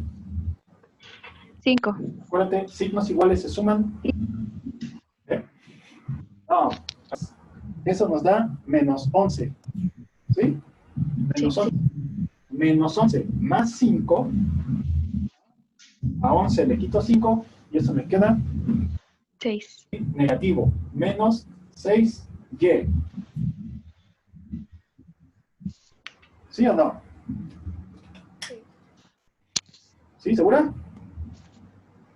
[SPEAKER 2] 5.
[SPEAKER 1] Acuérdate, signos iguales se suman. No, eso nos da menos 11. ¿Sí? Menos 11. Menos 11 más 5. A 11 le quito 5 y eso me queda
[SPEAKER 2] 6.
[SPEAKER 1] negativo. Menos 6y. ¿Sí o no? ¿Sí? ¿Segura?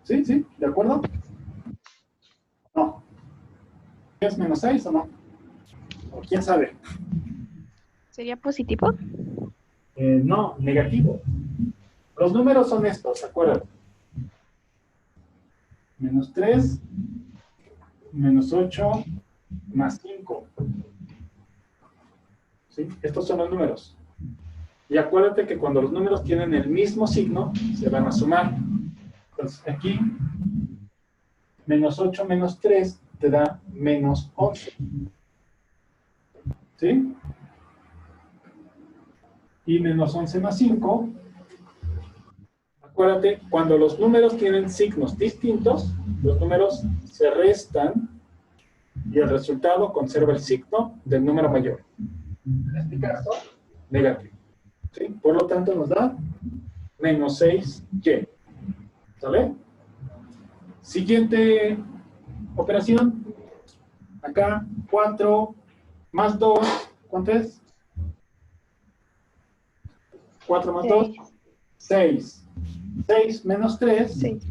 [SPEAKER 1] ¿Sí? ¿Sí? ¿De acuerdo? No. ¿Es menos 6 o no? ¿O quién sabe?
[SPEAKER 2] ¿Sería positivo?
[SPEAKER 1] No, negativo. Los números son estos, acuérdate. Menos 3, menos 8, más 5. ¿Sí? Estos son los números. Y acuérdate que cuando los números tienen el mismo signo, se van a sumar. Entonces, aquí, menos 8 menos 3 te da menos 11. ¿Sí? Y menos 11 más 5. Acuérdate, cuando los números tienen signos distintos, los números se restan y el resultado conserva el signo del número mayor. En este caso, negativo. ¿Sí? Por lo tanto, nos da menos 6y. ¿Sale? Siguiente operación. Acá, 4 más 2. ¿Cuánto es? 4 más 2. 6. 6 menos 3.
[SPEAKER 2] 6.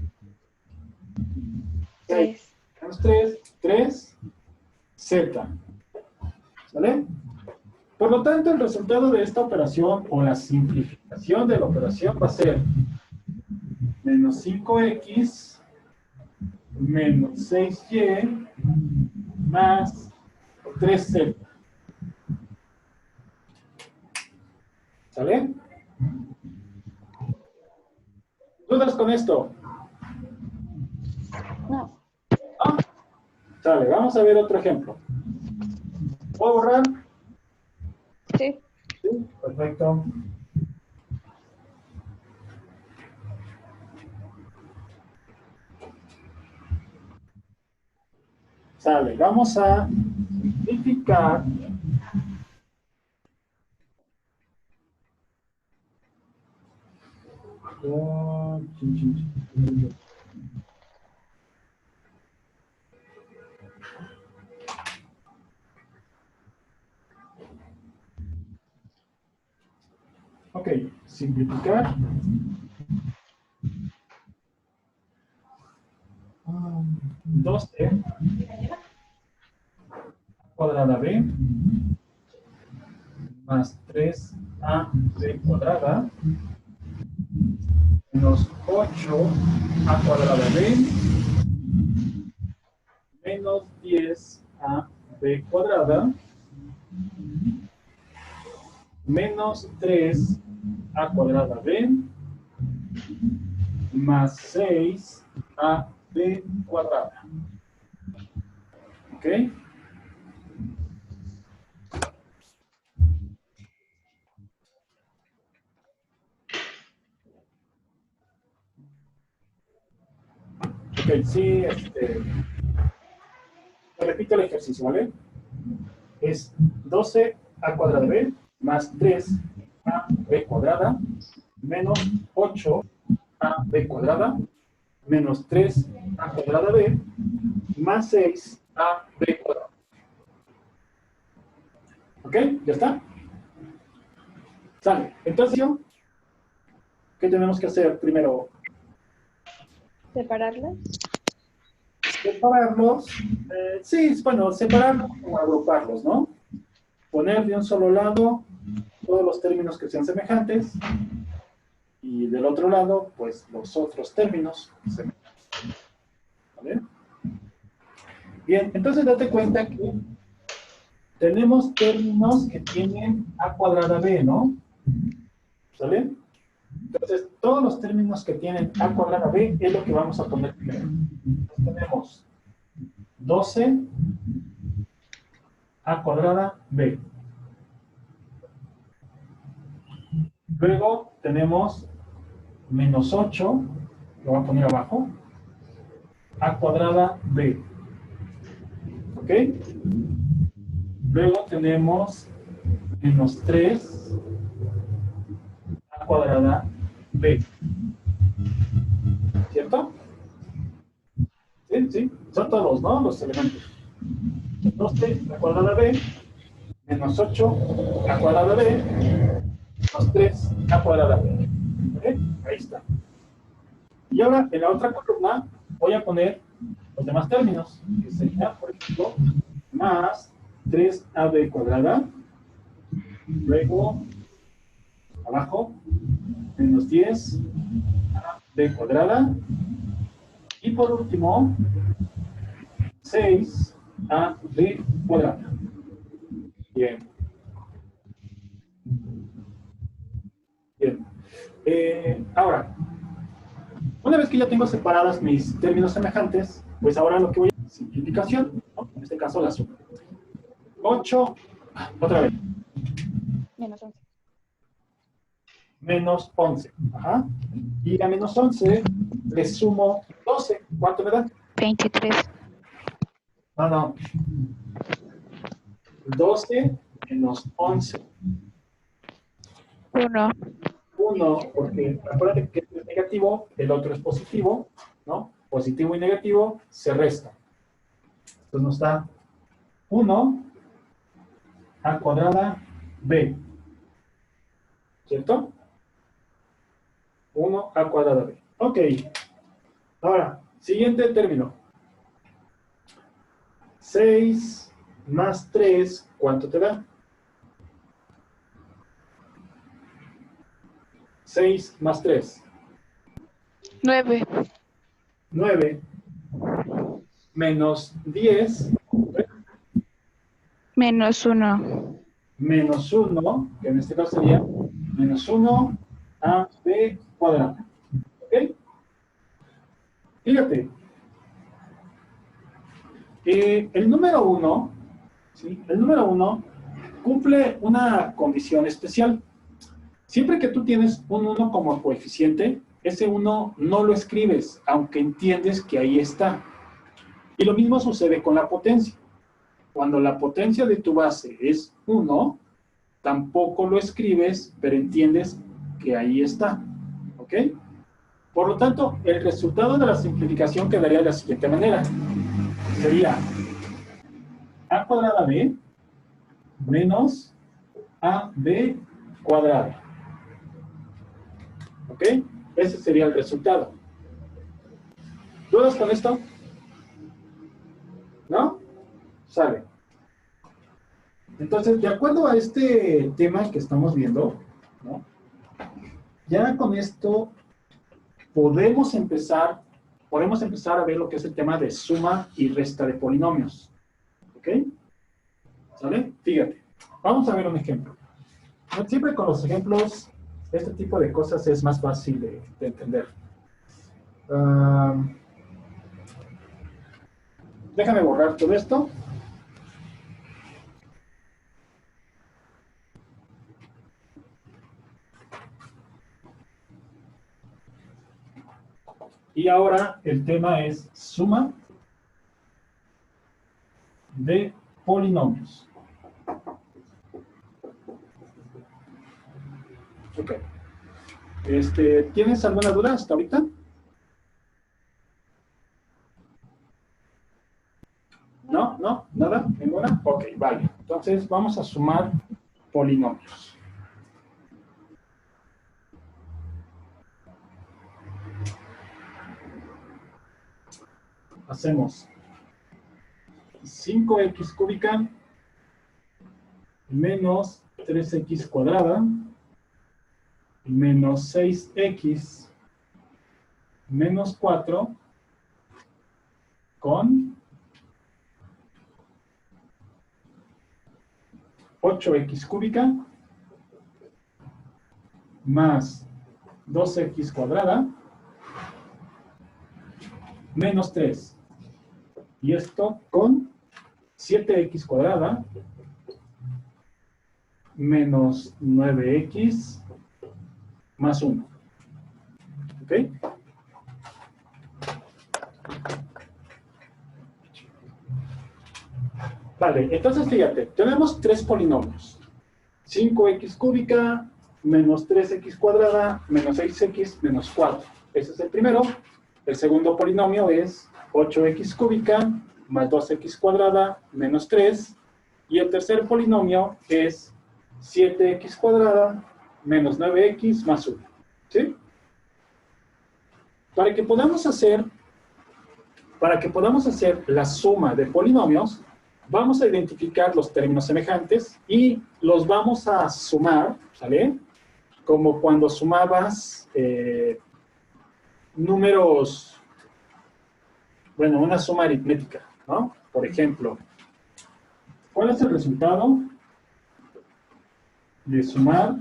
[SPEAKER 1] 6 menos 3. 3. Z. ¿Sale? Por lo tanto, el resultado de esta operación o la simplificación de la operación va a ser menos 5x menos 6y más 3z. ¿Sale? ¿Dudas con esto?
[SPEAKER 2] No.
[SPEAKER 1] ¿No? Sale, vamos a ver otro ejemplo. ¿Puedo borrar?
[SPEAKER 2] Sí.
[SPEAKER 1] Sí, perfecto. Sale, vamos a simplificar. Ok, simplificar. 12 cuadrada b más 3ab cuadrada menos 8a cuadrada b menos 10ab cuadrada menos 3a cuadrada b más 6ab cuadrada. ¿Ok? Ok, sí, repito el ejercicio, ¿vale? Es 12a cuadrada b más 3ab cuadrada menos 8ab cuadrada menos 3a cuadrada b más 6ab cuadrada. ¿Ok? ¿Ya está? Sale. Entonces, ¿qué tenemos que hacer primero?
[SPEAKER 2] ¿Separarlas?
[SPEAKER 1] Separarlos. Sí, bueno, separarlos o agruparlos, ¿no? Poner de un solo lado todos los términos que sean semejantes y del otro lado, pues los otros términos semejantes. ¿Vale? Bien, entonces date cuenta que tenemos términos que tienen a cuadrada b, ¿no? ¿Sale? Entonces, todos los términos que tienen a cuadrada b es lo que vamos a poner primero. Entonces, tenemos 12 a cuadrada b. Luego tenemos menos 8, lo voy a poner abajo, a cuadrada b. ¿Ok? Luego tenemos menos 3 a cuadrada b. ¿Cierto? Sí, sí, son todos, ¿no? Los elementos. 12 a cuadrada b, menos 8 a cuadrada b, menos 3 a cuadrada b. ¿Ok? Ahí está. Y ahora, en la otra columna, voy a poner los demás términos, que sería, por ejemplo, más 3ab cuadrada, luego, abajo, menos 10ab cuadrada, y por último, 6ab cuadrada. Bien. Bien. Ahora, una vez que ya tengo separadas mis términos semejantes, pues ahora lo que voy a simplificación, ¿no? En este caso la suma. 8, otra vez.
[SPEAKER 2] Menos 11.
[SPEAKER 1] Menos 11. Ajá. Y a menos 11 le sumo 12. ¿Cuánto me da?
[SPEAKER 2] 23.
[SPEAKER 1] No, no. 12 menos 11.
[SPEAKER 2] 1.
[SPEAKER 1] 1, porque acuérdate que este es negativo, el otro es positivo, ¿no? Positivo y negativo se restan. Entonces nos da 1 a cuadrada b. ¿Cierto? 1 a cuadrada b. Ok. Ahora, siguiente término. 6 más 3, ¿cuánto te da? 6 más 3.
[SPEAKER 2] 9.
[SPEAKER 1] 9 menos 10
[SPEAKER 2] Menos 1.
[SPEAKER 1] menos 1, que en este caso sería menos 1 a b cuadrada. ¿Ok? Fíjate. El número 1, ¿sí? El número 1 cumple una condición especial. Siempre que tú tienes un 1 como coeficiente, ese 1 no lo escribes, aunque entiendes que ahí está. Y lo mismo sucede con la potencia. Cuando la potencia de tu base es 1, tampoco lo escribes, pero entiendes que ahí está. ¿Ok? Por lo tanto, el resultado de la simplificación quedaría de la siguiente manera. Sería a cuadrada b menos ab cuadrada. ¿Ok? Ese sería el resultado. ¿Dudas con esto? ¿No? Sale. Entonces, de acuerdo a este tema que estamos viendo, ¿no? Ya con esto podemos empezar a ver lo que es el tema de suma y resta de polinomios. ¿Ok? ¿Sale? Fíjate. Vamos a ver un ejemplo. Siempre con los ejemplos, este tipo de cosas es más fácil de entender. Déjame borrar todo esto. Y ahora el tema es suma de polinomios. Ok. ¿Tienes alguna duda hasta ahorita? ¿No? ¿No? ¿Nada? ¿Ninguna? Ok, vale. Entonces vamos a sumar polinomios. Hacemos 5x cúbica menos 3x cuadrada menos 6x menos 4 con 8x cúbica más 2x cuadrada menos 3. Y esto con 7x cuadrada menos 9x más 1. ¿Ok? Vale, entonces fíjate, tenemos tres polinomios. 5x cúbica menos 3x cuadrada menos 6x menos 4. Ese es el primero. El segundo polinomio es 8x cúbica más 2x cuadrada menos 3. Y el tercer polinomio es 7x cuadrada menos 9x más 1. ¿Sí? Para que podamos hacer la suma de polinomios, vamos a identificar los términos semejantes y los vamos a sumar, ¿sale? Como cuando sumabas números, bueno, una suma aritmética, ¿no? Por ejemplo, ¿cuál es el resultado de sumar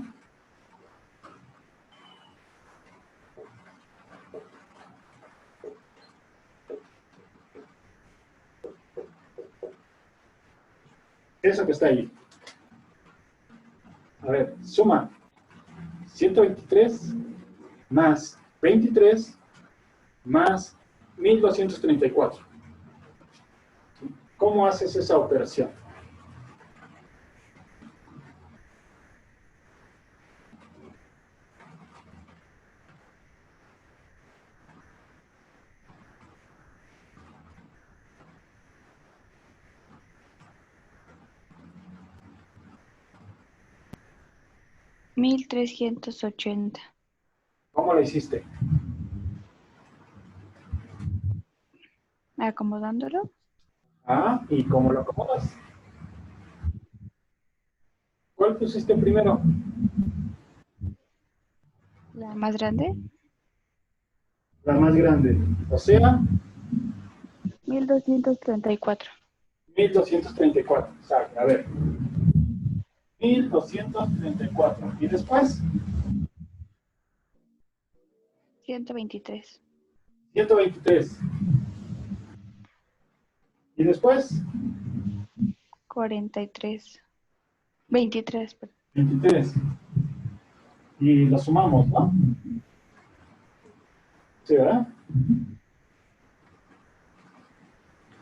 [SPEAKER 1] eso que está ahí? A ver, suma 123 más 23 más 1234. ¿Cómo haces esa operación?
[SPEAKER 2] $1,380.
[SPEAKER 1] ¿Cómo lo hiciste?
[SPEAKER 2] Acomodándolo.
[SPEAKER 1] Ah, ¿y cómo lo acomodas? ¿Cuál pusiste primero?
[SPEAKER 2] La más grande.
[SPEAKER 1] La más grande. O sea,
[SPEAKER 2] 1,234.
[SPEAKER 1] 1234. Exacto. A ver. 1234. ¿Y después?
[SPEAKER 2] 123.
[SPEAKER 1] 123. ¿Y después?
[SPEAKER 2] 43. 23, perdón.
[SPEAKER 1] 23. Y lo sumamos, ¿no? Sí, ¿verdad?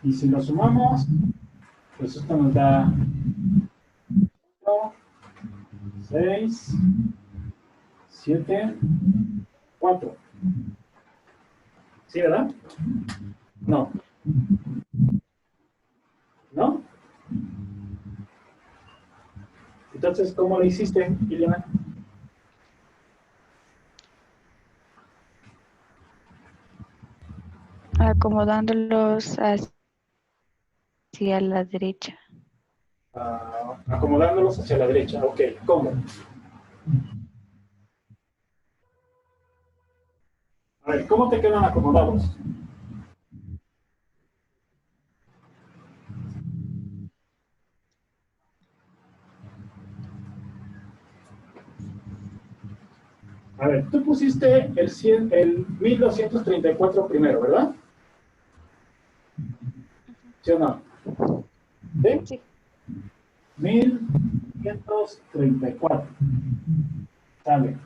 [SPEAKER 1] Y si lo sumamos, pues esto nos da 6, 7, 4. ¿Sí, verdad? No. ¿No? Entonces, ¿cómo lo hiciste, Liliana?
[SPEAKER 2] Acomodándolos hacia la derecha.
[SPEAKER 1] Acomodándolos hacia la derecha. Ok, ¿cómo? A ver, ¿cómo te quedan acomodados? A ver, tú pusiste el 1234 primero, ¿verdad? ¿Sí o no? ¿Sí?
[SPEAKER 2] Sí.
[SPEAKER 1] 1134. Sale.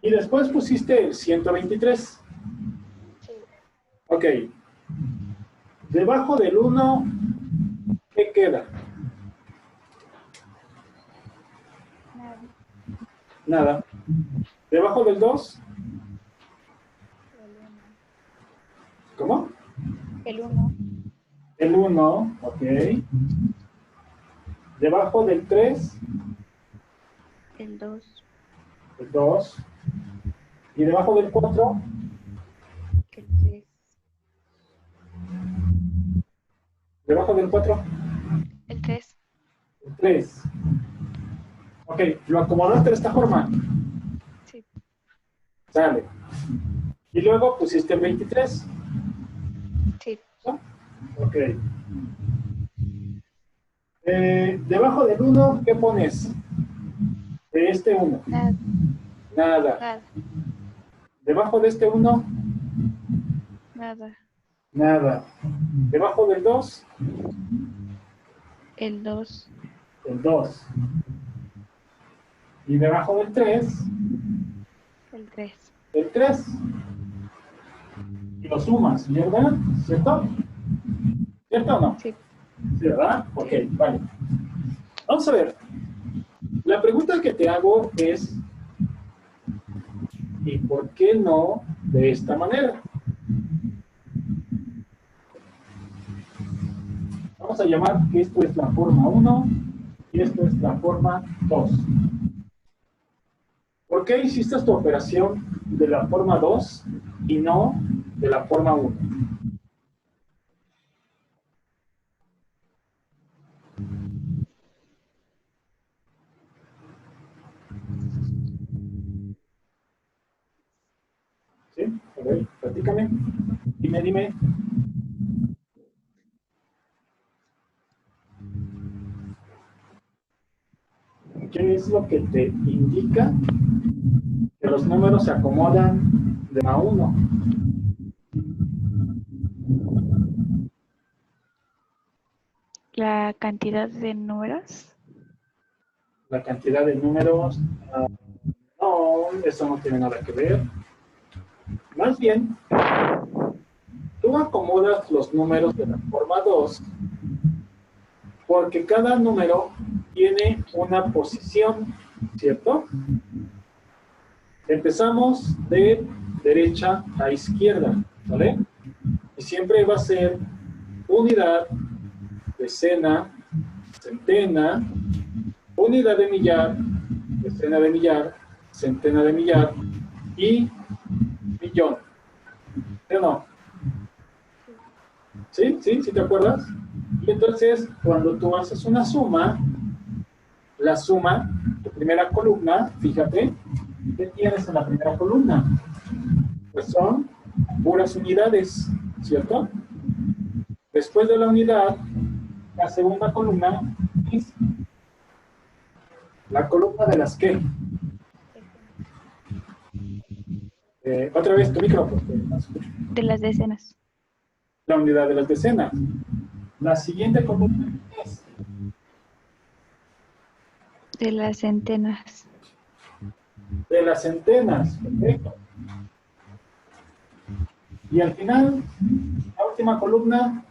[SPEAKER 1] Y después pusiste el 123.
[SPEAKER 2] Sí.
[SPEAKER 1] Ok. Debajo del 1, ¿qué queda?
[SPEAKER 2] Nada.
[SPEAKER 1] Nada. Debajo del 2,
[SPEAKER 2] El 1.
[SPEAKER 1] ¿cómo?
[SPEAKER 2] El 1.
[SPEAKER 1] El 1, ok. Debajo del 3,
[SPEAKER 2] El 2.
[SPEAKER 1] el 2. Y debajo del 4,
[SPEAKER 2] El 3.
[SPEAKER 1] debajo del 4,
[SPEAKER 2] El 3.
[SPEAKER 1] el 3. Ok, lo acomodaste de esta forma.
[SPEAKER 2] Sí.
[SPEAKER 1] Sale. Y luego pusiste el 23.
[SPEAKER 2] Sí.
[SPEAKER 1] ¿No? Ok. Debajo del 1, ¿qué pones? De este 1.
[SPEAKER 2] Nada.
[SPEAKER 1] Nada.
[SPEAKER 2] Nada.
[SPEAKER 1] Debajo de este 1,
[SPEAKER 2] Nada.
[SPEAKER 1] nada. Debajo del 2,
[SPEAKER 2] El 2.
[SPEAKER 1] el 2. Y debajo del 3,
[SPEAKER 2] El 3.
[SPEAKER 1] el 3. Y lo sumas, ¿verdad? ¿Cierto? ¿Cierto o no?
[SPEAKER 2] Sí.
[SPEAKER 1] Sí, ¿verdad? Ok, vale. Vamos a ver. La pregunta que te hago es, ¿y por qué no de esta manera? Vamos a llamar que esto es la forma 1 y esto es la forma 2. ¿Por qué hiciste tu operación de la forma 2 y no de la forma 1? ¿Sí? A ver, platícame. Dime. ¿Qué es lo que te indica que los números se acomodan de a 1?
[SPEAKER 2] La cantidad de números.
[SPEAKER 1] La cantidad de números, no, eso no tiene nada que ver. Más bien, tú acomodas los números de la forma 2 porque cada número tiene una posición, ¿cierto? Empezamos de derecha a izquierda, ¿vale? Y siempre va a ser unidad, decena, centena, unidad de millar, decena de millar, centena de millar y millón. ¿Sí o no? ¿Sí? ¿Sí? ¿Sí te acuerdas? Y entonces, cuando tú haces una suma, la suma, tu primera columna, fíjate, ¿qué tienes en la primera columna? Pues son puras unidades, ¿cierto? Después de la unidad, la segunda columna es la columna de las ¿qué? Otra vez tu micrófono.
[SPEAKER 2] De las decenas.
[SPEAKER 1] La unidad de las decenas. La siguiente columna es
[SPEAKER 2] De las centenas.
[SPEAKER 1] de las centenas. Perfecto. Y al final, Última columna.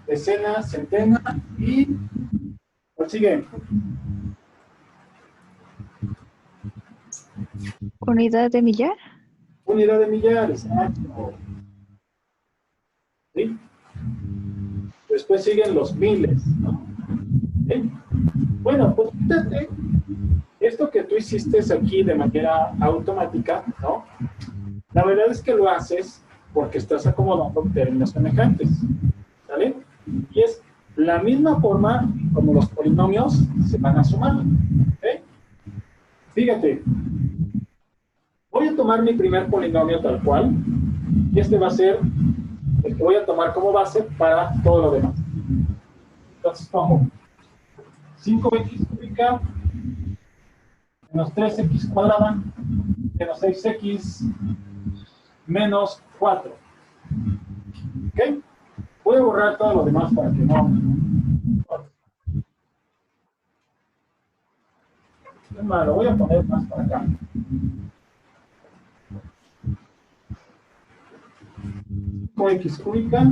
[SPEAKER 1] Decena, centena y ¿cuál sigue?
[SPEAKER 2] Unidad de millar.
[SPEAKER 1] Unidad de millar, exacto. ¿Sí? Después siguen los miles, ¿no? ¿Sí? Bueno, pues fíjate, esto que tú hiciste aquí de manera automática, ¿no? La verdad es que lo haces porque estás acomodando términos semejantes, ¿sale? Y es la misma forma como los polinomios se van a sumar, ¿ok? Fíjate, voy a tomar mi primer polinomio tal cual, y este va a ser el que voy a tomar como base para todo lo demás. Entonces pongo 5x cúbica menos 3x cuadrada menos 6x menos 4. ¿Ok? Voy a borrar todo lo demás para que no... Es más, lo voy a poner más para acá. X cúbica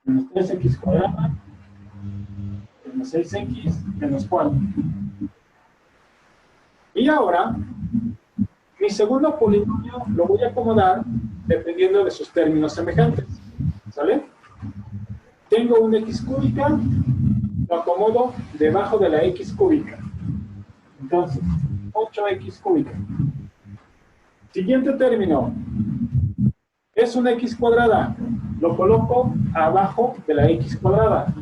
[SPEAKER 1] menos 3x cuadrada menos 6x menos 4. Y ahora, mi segundo polinomio lo voy a acomodar dependiendo de sus términos semejantes. ¿Sale? Tengo una x cúbica, lo acomodo debajo de la x cúbica. Entonces, 8x cúbica. Siguiente término. Es una x cuadrada. Lo coloco abajo de la x cuadrada.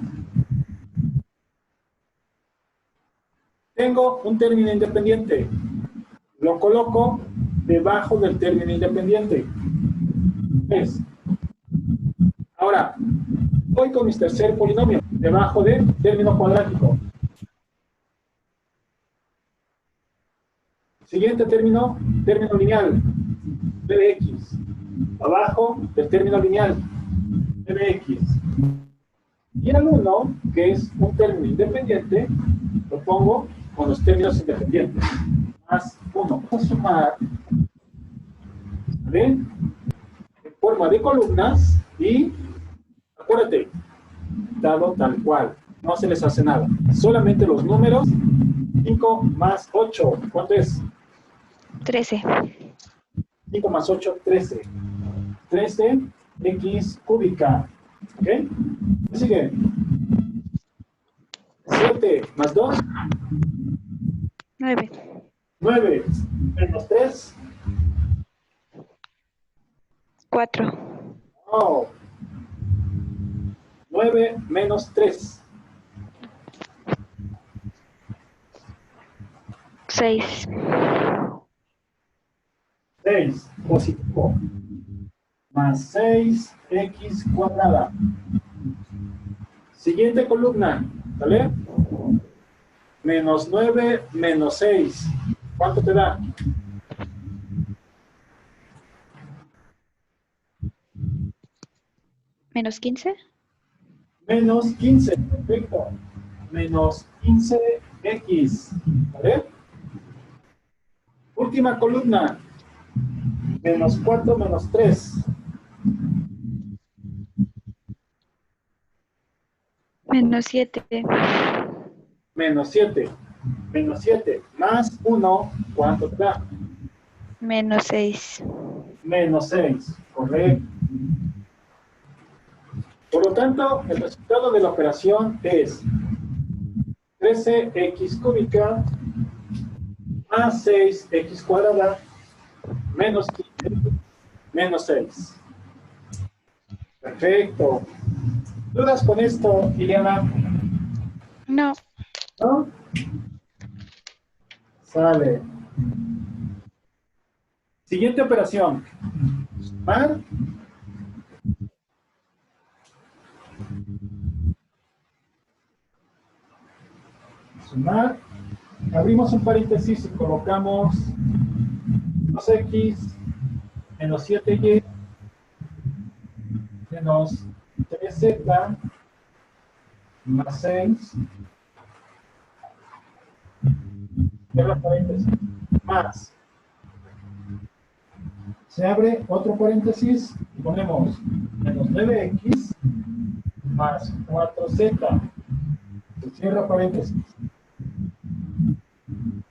[SPEAKER 1] Tengo un término independiente. Lo coloco debajo del término independiente. ¿Ves? Ahora, voy con mi tercer polinomio, debajo del término cuadrático. Siguiente término, término lineal, b de x. Abajo del término lineal, b de x. Y el 1, que es un término independiente, lo pongo con los términos independientes. Más 1. Vamos a sumar, ¿vale? En forma de columnas y, acuérdate, dado tal cual. No se les hace nada. Solamente los números. 5 más 8. ¿Cuánto es?
[SPEAKER 2] 13.
[SPEAKER 1] 5 más 8, 13. 13x cúbica. ¿Ok? ¿Qué sigue? 7 más 2.
[SPEAKER 2] 9.
[SPEAKER 1] 9 menos 3.
[SPEAKER 2] 4.
[SPEAKER 1] Oh. 9 menos 3.
[SPEAKER 2] 6.
[SPEAKER 1] 6 positivo. Más 6x cuadrada. Siguiente columna. ¿Vale? Menos 9 menos 6. ¿Cuánto te da?
[SPEAKER 2] Menos 15.
[SPEAKER 1] Menos 15. Perfecto. Menos 15x. ¿Vale? Última columna. Menos 4 menos 3.
[SPEAKER 2] Menos 7.
[SPEAKER 1] Menos 7. Menos 7 más 1. ¿Cuánto te da?
[SPEAKER 2] Menos 6.
[SPEAKER 1] Menos 6. Correcto. Por lo tanto, el resultado de la operación es 13x cúbica más 6x cuadrada menos 15 menos 6. Perfecto. ¿Dudas con esto, Ileana?
[SPEAKER 2] No.
[SPEAKER 1] ¿No? Sale. Siguiente operación. Sumar. Sumar. Abrimos un paréntesis y colocamos 2x menos 7y menos 3z más 6, cierra paréntesis, más, se abre otro paréntesis y ponemos menos 9x más 4z, se cierra paréntesis,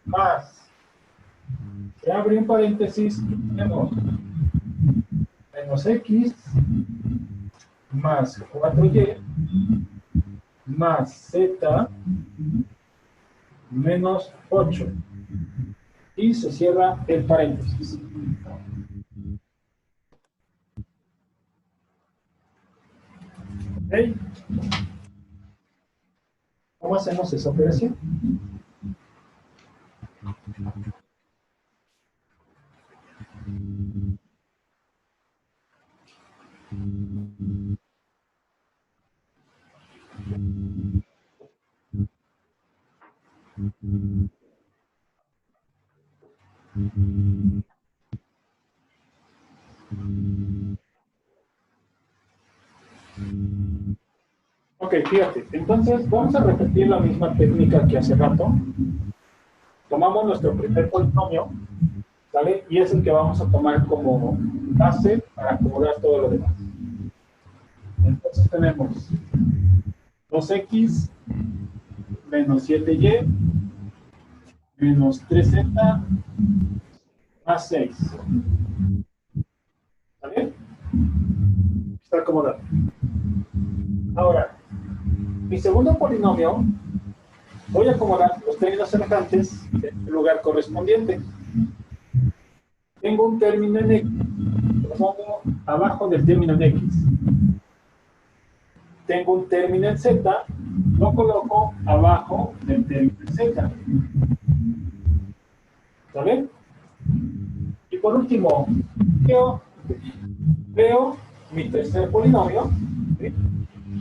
[SPEAKER 1] más, se abre un paréntesis y ponemos menos x más 4y más z menos 8 y se cierra el paréntesis. ¿Ok? ¿Cómo hacemos esa operación? Ok, fíjate, entonces vamos a repetir la misma técnica que hace rato. Tomamos nuestro primer polinomio, ¿sale? Y es el que vamos a tomar como base para acomodar todo lo demás. Entonces tenemos 2x menos 7y menos 3z más 6. ¿Sale? Está acomodado. Ahora, mi segundo polinomio, voy a acomodar los términos semejantes en el lugar correspondiente. Tengo un término en x, lo pongo abajo del término en x. Tengo un término en z, lo coloco abajo del término en z. ¿Sale? Y por último, veo mi tercer polinomio, ¿sí?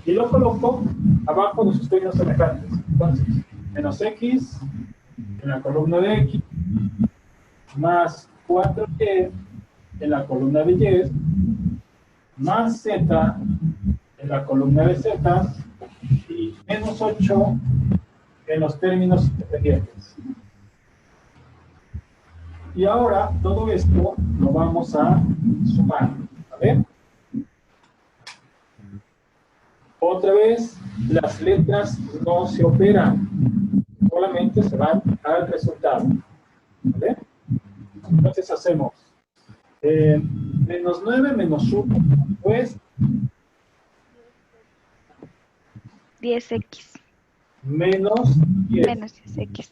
[SPEAKER 1] Y lo coloco abajo de sus términos semejantes. Entonces, menos x en la columna de x, más 4y en la columna de y, más z en la columna de z, y menos 8 en los términos independientes. Y ahora todo esto lo vamos a sumar. ¿Vale? Otra vez, las letras no se operan, solamente se van al resultado. ¿Vale? Entonces hacemos menos 9 menos 1, pues
[SPEAKER 2] 10x.
[SPEAKER 1] menos 10.
[SPEAKER 2] Menos 10x.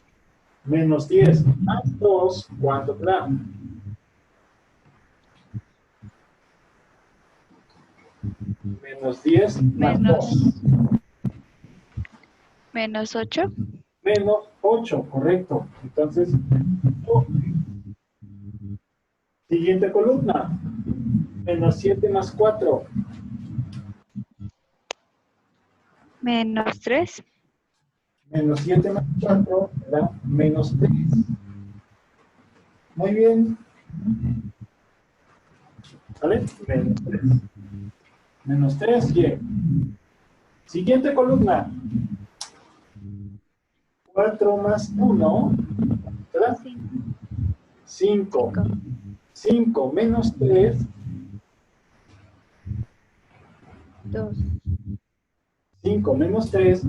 [SPEAKER 1] Menos 10 más 2, ¿cuánto te da? Menos 10 más 2.
[SPEAKER 2] Menos 8.
[SPEAKER 1] Menos 8, correcto. Entonces, siguiente columna. Menos 7 más 4.
[SPEAKER 2] Menos 3.
[SPEAKER 1] Menos 7 más 4 da menos 3. Muy bien. ¿Vale? Menos 3. Menos 3, y. Siguiente columna. 4 más 1, ¿verdad? 5. 5 menos 3.
[SPEAKER 2] 2.
[SPEAKER 1] 5 menos 3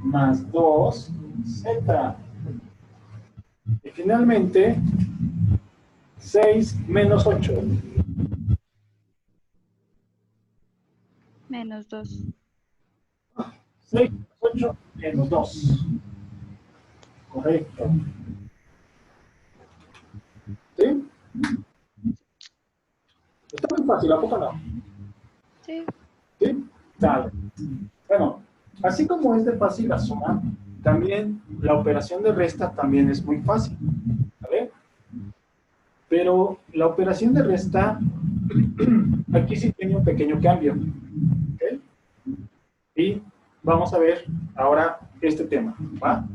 [SPEAKER 1] más 2, z. Y finalmente, 6 menos 8.
[SPEAKER 2] Menos 2.
[SPEAKER 1] 6 menos 8 menos 2. Correcto. ¿Sí? Está muy fácil, ¿a poco no?
[SPEAKER 2] Sí.
[SPEAKER 1] ¿Sí? Dale. Bueno, así como es de fácil la suma, también la operación de resta también es muy fácil. ¿Vale? Pero la operación de resta, aquí sí tiene un pequeño cambio. ¿Ok? Y vamos a ver ahora este tema. ¿Va?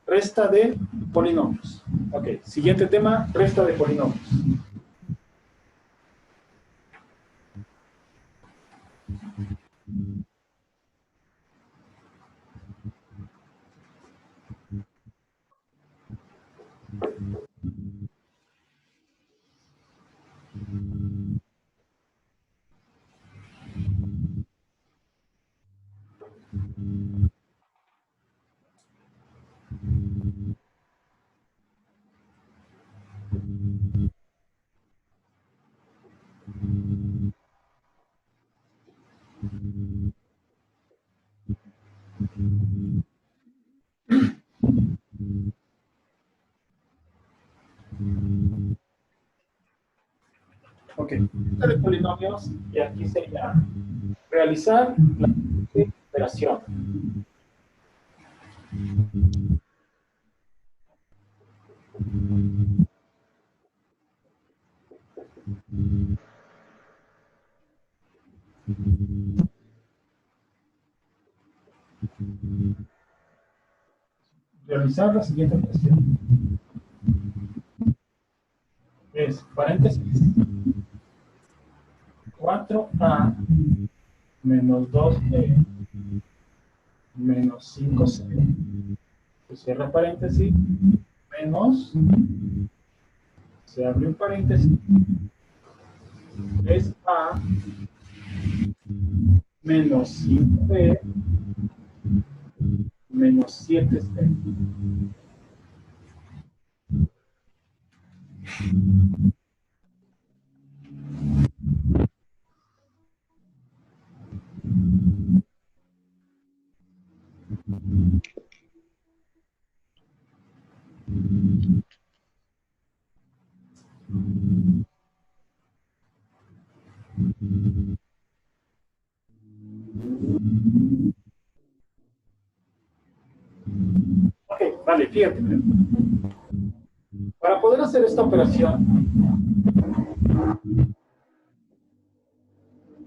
[SPEAKER 1] Resta de polinomios. Ok, siguiente tema, resta de polinomios. Ok, lista de polinomios, y aquí sería realizar la operación. Realizar la siguiente operación. Es paréntesis 4a menos 2b menos 5c, se cierra paréntesis, menos, se abre un paréntesis, es a menos 5b menos 7c. Ok, vale, fíjate. Para poder hacer esta operación,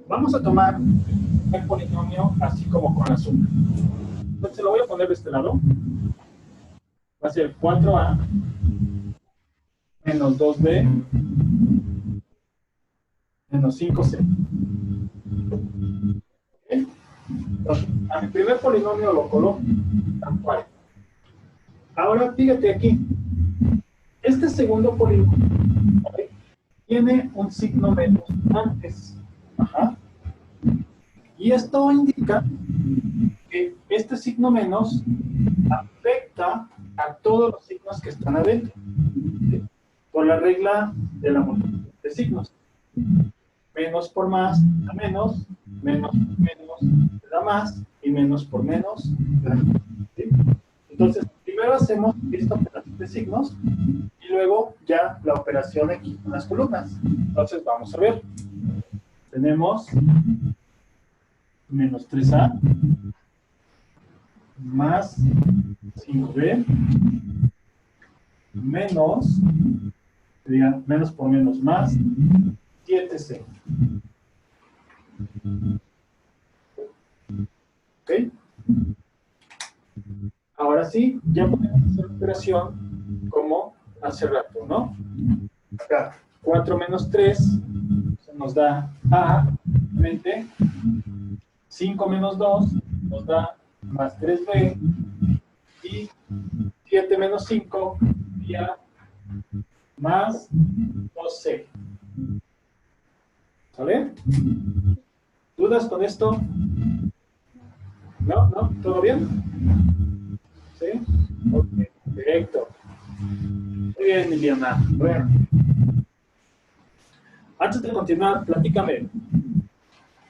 [SPEAKER 1] vamos a tomar el polinomio así como con la suma. Entonces lo voy a poner de este lado. Va a ser 4a menos 2b menos 5c. ¿Okay? Entonces, a mi primer polinomio lo coloco tal cual. Ahora fíjate aquí. Este segundo polinomio, ¿okay?, tiene un signo menos antes. Ajá. Y esto indica que este signo menos afecta a todos los signos que están adentro, ¿sí?, por la regla de la multiplicación de signos. Menos por más da menos, menos por menos te da más, y menos por menos te da menos, ¿sí? Entonces, primero hacemos esta operación de signos, y luego ya la operación aquí con las columnas. Entonces, vamos a ver. Tenemos menos 3a más 5b menos, digan, menos por menos más 7c. ¿Ok? Ahora sí, ya podemos hacer la operación como hace rato, ¿no? Acá, 4 menos 3 se nos da a, obviamente. 5 menos 2 nos da más 3b, y 7 menos 5 sería más 2c. ¿Sale? ¿Dudas con esto? ¿No? ¿No? ¿Todo bien? ¿Sí? Ok, perfecto. Muy bien, Liliana. Bueno. Antes de continuar, platícame.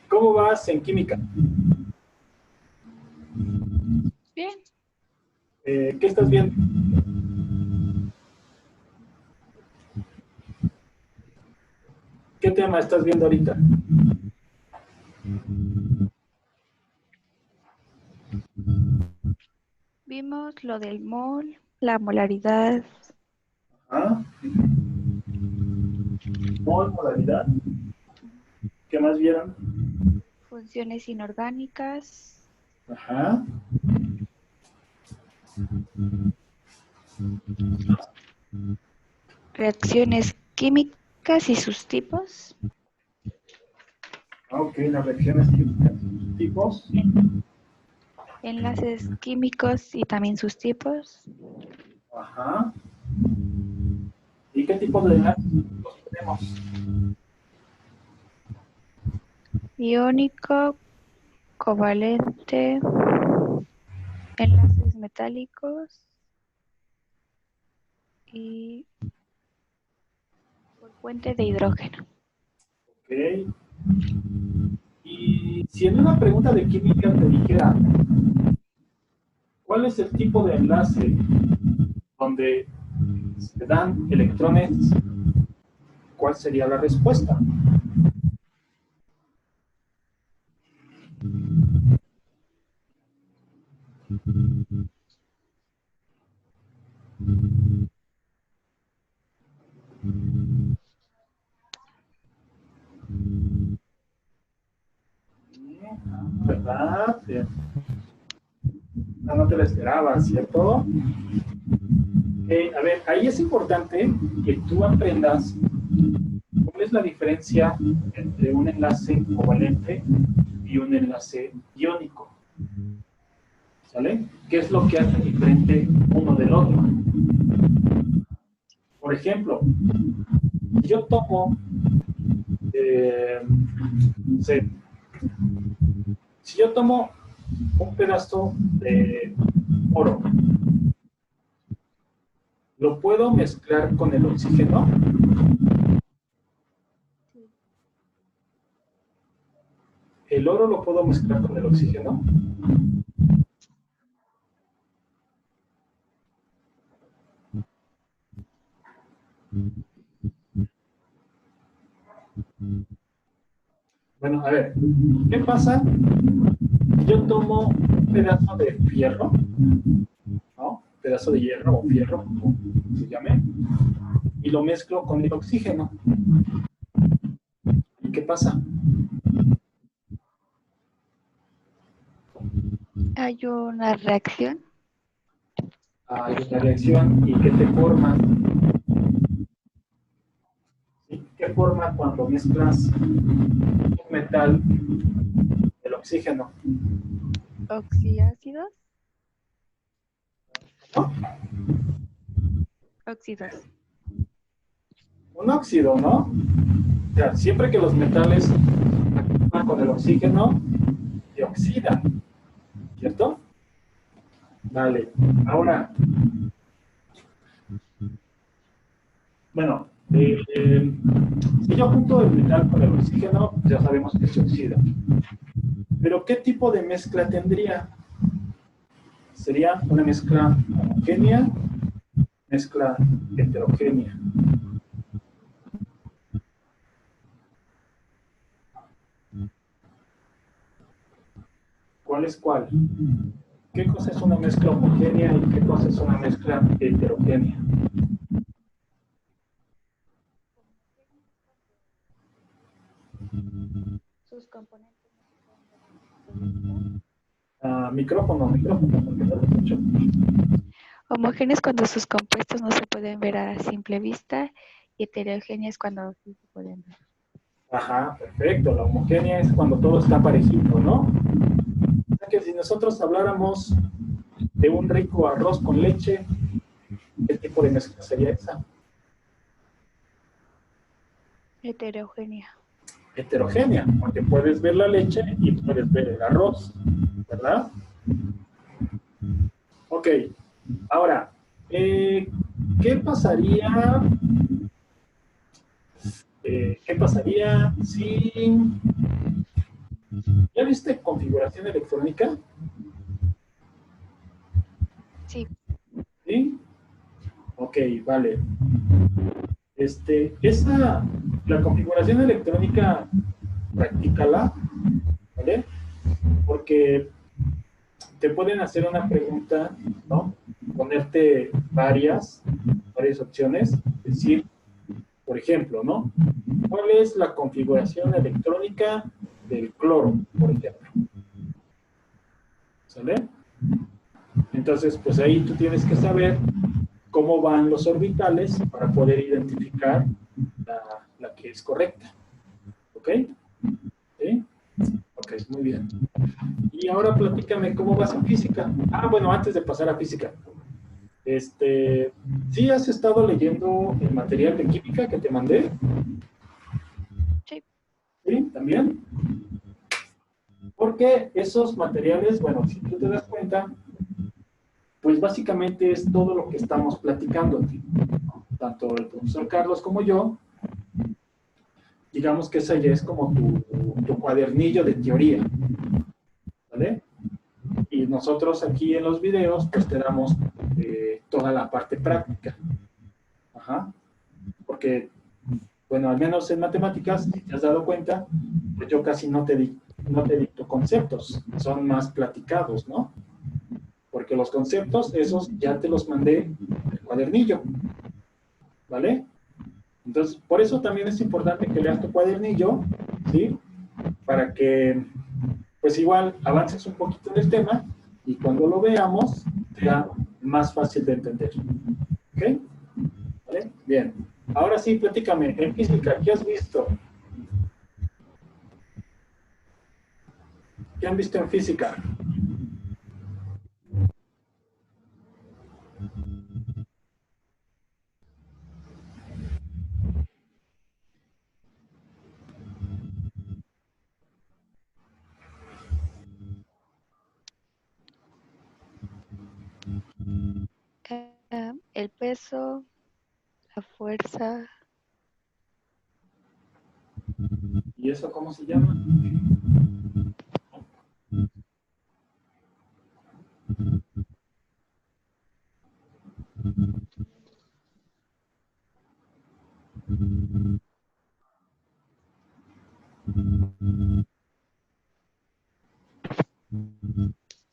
[SPEAKER 1] ¿Cómo vas en química?
[SPEAKER 3] Bien.
[SPEAKER 1] ¿Qué estás viendo? ¿Qué tema estás viendo ahorita?
[SPEAKER 2] Vimos lo del mol, la molaridad,
[SPEAKER 1] ¿Ah? Mol, molaridad. ¿Qué más vieron?
[SPEAKER 2] funciones inorgánicas,
[SPEAKER 1] Ajá.
[SPEAKER 2] reacciones químicas y sus tipos,
[SPEAKER 1] Ok, las reacciones químicas, tipos.
[SPEAKER 2] enlaces químicos y también sus tipos,
[SPEAKER 1] Ajá. ¿Y qué tipo de enlaces tenemos?
[SPEAKER 2] iónico, covalente, enlaces metálicos y por puente de hidrógeno.
[SPEAKER 1] Ok. Y si en una pregunta de química te dijera, ¿cuál es el tipo de enlace donde se dan electrones? ¿Cuál sería la respuesta? la esperaba, ¿cierto? A ver, ahí es importante que tú aprendas cuál es la diferencia entre un enlace covalente y un enlace iónico. ¿Sale? ¿Qué es lo que hace diferente uno del otro? Por ejemplo, si yo tomo, si yo tomo un pedazo de oro, ¿lo puedo mezclar con el oxígeno? ¿El oro lo puedo mezclar con el oxígeno? Bueno, a ver, ¿qué pasa? Yo tomo un pedazo de fierro, ¿no? Pedazo de hierro o fierro, como se llame, y lo mezclo con el oxígeno. ¿Y qué pasa?
[SPEAKER 2] Hay una reacción.
[SPEAKER 1] Hay una reacción, ¿y qué te forma? ¿Sí? ¿Qué forma cuando mezclas un metal el oxígeno?
[SPEAKER 2] Oxiácidos.
[SPEAKER 1] ¿No?
[SPEAKER 2] Óxidos.
[SPEAKER 1] Un óxido, ¿no? O sea, siempre que los metales actúan con el oxígeno, se oxidan, ¿cierto? Vale, ahora, bueno, si yo junto el metal con el oxígeno, ya sabemos que se oxida. Pero ¿qué tipo de mezcla tendría? Sería una mezcla homogénea, mezcla heterogénea. ¿Cuál es cuál? ¿Qué cosa es una mezcla homogénea y qué cosa es una mezcla heterogénea?
[SPEAKER 2] Sus componentes.
[SPEAKER 1] Micrófono, porque no lo escucho.
[SPEAKER 2] Homogéneos cuando sus compuestos no se pueden ver a simple vista y heterogéneos cuando sí se pueden ver.
[SPEAKER 1] Ajá, perfecto. La homogénea es cuando todo está parejito, ¿no? O sea que si nosotros habláramos de un rico arroz con leche, ¿qué tipo de mezcla sería esa?
[SPEAKER 2] Heterogénea.
[SPEAKER 1] Heterogénea, porque puedes ver la leche y puedes ver el arroz, ¿verdad? Ok, ahora, ¿qué pasaría? ¿Qué pasaría si... ¿Ya viste configuración electrónica?
[SPEAKER 2] Sí.
[SPEAKER 1] ¿Sí? Ok, vale. La configuración electrónica, practícala, ¿vale? Porque te pueden hacer una pregunta, ¿no? Ponerte varias opciones, decir, por ejemplo, ¿no? ¿Cuál es la configuración electrónica del cloro, por ejemplo? ¿Sale? Entonces, pues ahí tú tienes que saber cómo van los orbitales para poder identificar la que es correcta. ¿Ok? ¿Sí? Ok, muy bien. Y ahora platícame cómo vas en física. Bueno, antes de pasar a física. ¿Sí has estado leyendo el material de química que te mandé?
[SPEAKER 2] Sí.
[SPEAKER 1] ¿Sí? ¿También? Porque esos materiales, bueno, si tú te das cuenta, pues básicamente es todo lo que estamos platicando, tanto el profesor Carlos como yo. Digamos que esa ya es como tu cuadernillo de teoría, ¿vale? Y nosotros aquí en los videos, pues te damos toda la parte práctica. Ajá. Porque, bueno, al menos en matemáticas, si te has dado cuenta, pues yo casi no te dicto conceptos, son más platicados, ¿no? Porque los conceptos, esos ya te los mandé en el cuadernillo, ¿vale? Entonces, por eso también es importante que leas tu cuadernillo, ¿sí? Para que, pues igual, avances un poquito en el tema y cuando lo veamos será más fácil de entender. ¿Ok? ¿Vale? Bien. Ahora sí, platícame, en física, ¿qué has visto? ¿Qué han visto en física?
[SPEAKER 2] El peso, la fuerza,
[SPEAKER 1] ¿Y eso cómo se llama?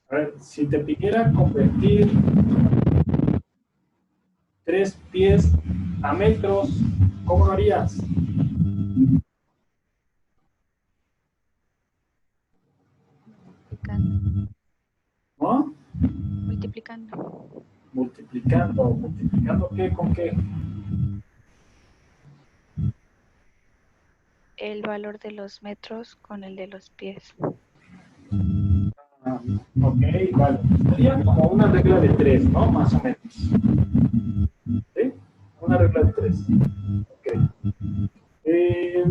[SPEAKER 1] A ver, si te pidiera convertir 3 pies a metros, ¿cómo lo harías?
[SPEAKER 2] multiplicando,
[SPEAKER 1] ¿No?
[SPEAKER 2] multiplicando
[SPEAKER 1] Multiplicando. ¿Multiplicando qué con qué?
[SPEAKER 2] el valor de los metros con el de los pies.
[SPEAKER 1] Ah, ok, vale. Sería como una regla de 3, ¿no? Más o menos. ¿Sí? Una regla de 3. Ok. Eh,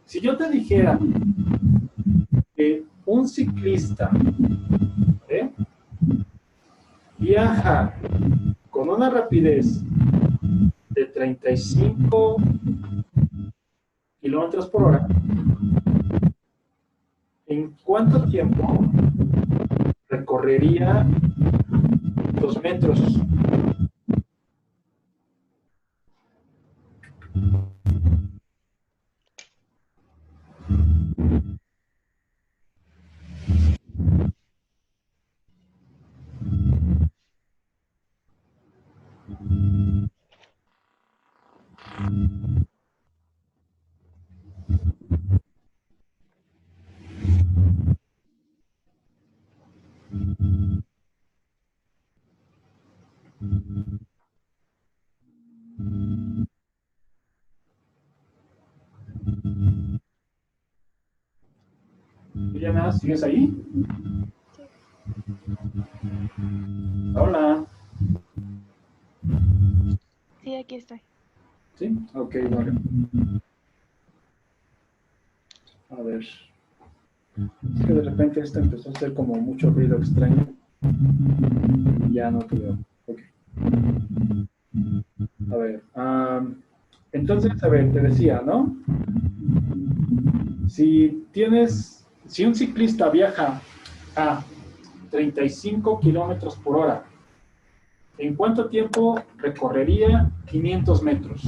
[SPEAKER 1] si yo te dijera que un ciclista, ¿eh? viaja con una rapidez de 35 kilómetros por hora, ¿en cuánto tiempo recorrería 2 metros? Liliana, ¿sigues ahí?
[SPEAKER 2] Sí.
[SPEAKER 1] Hola.
[SPEAKER 2] Sí, aquí estoy.
[SPEAKER 1] ¿Sí? Ok, vale. A ver. Es que de repente esto empezó a hacer como mucho ruido extraño. Y ya no te veo. Ok. A ver. Entonces, a ver, te decía, ¿no? Si un ciclista viaja a 35 kilómetros por hora, ¿en cuánto tiempo recorrería 500 metros?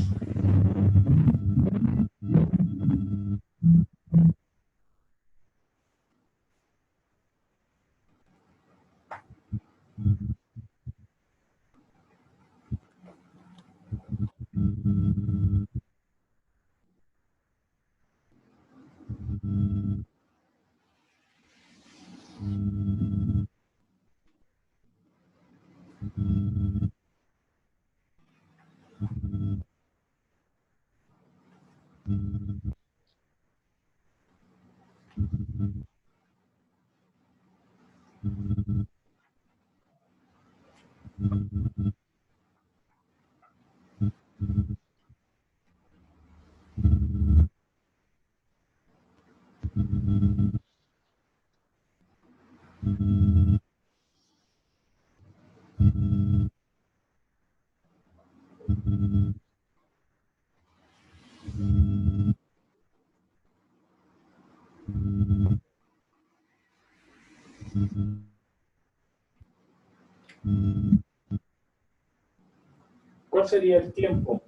[SPEAKER 1] ¿Cuál sería el tiempo?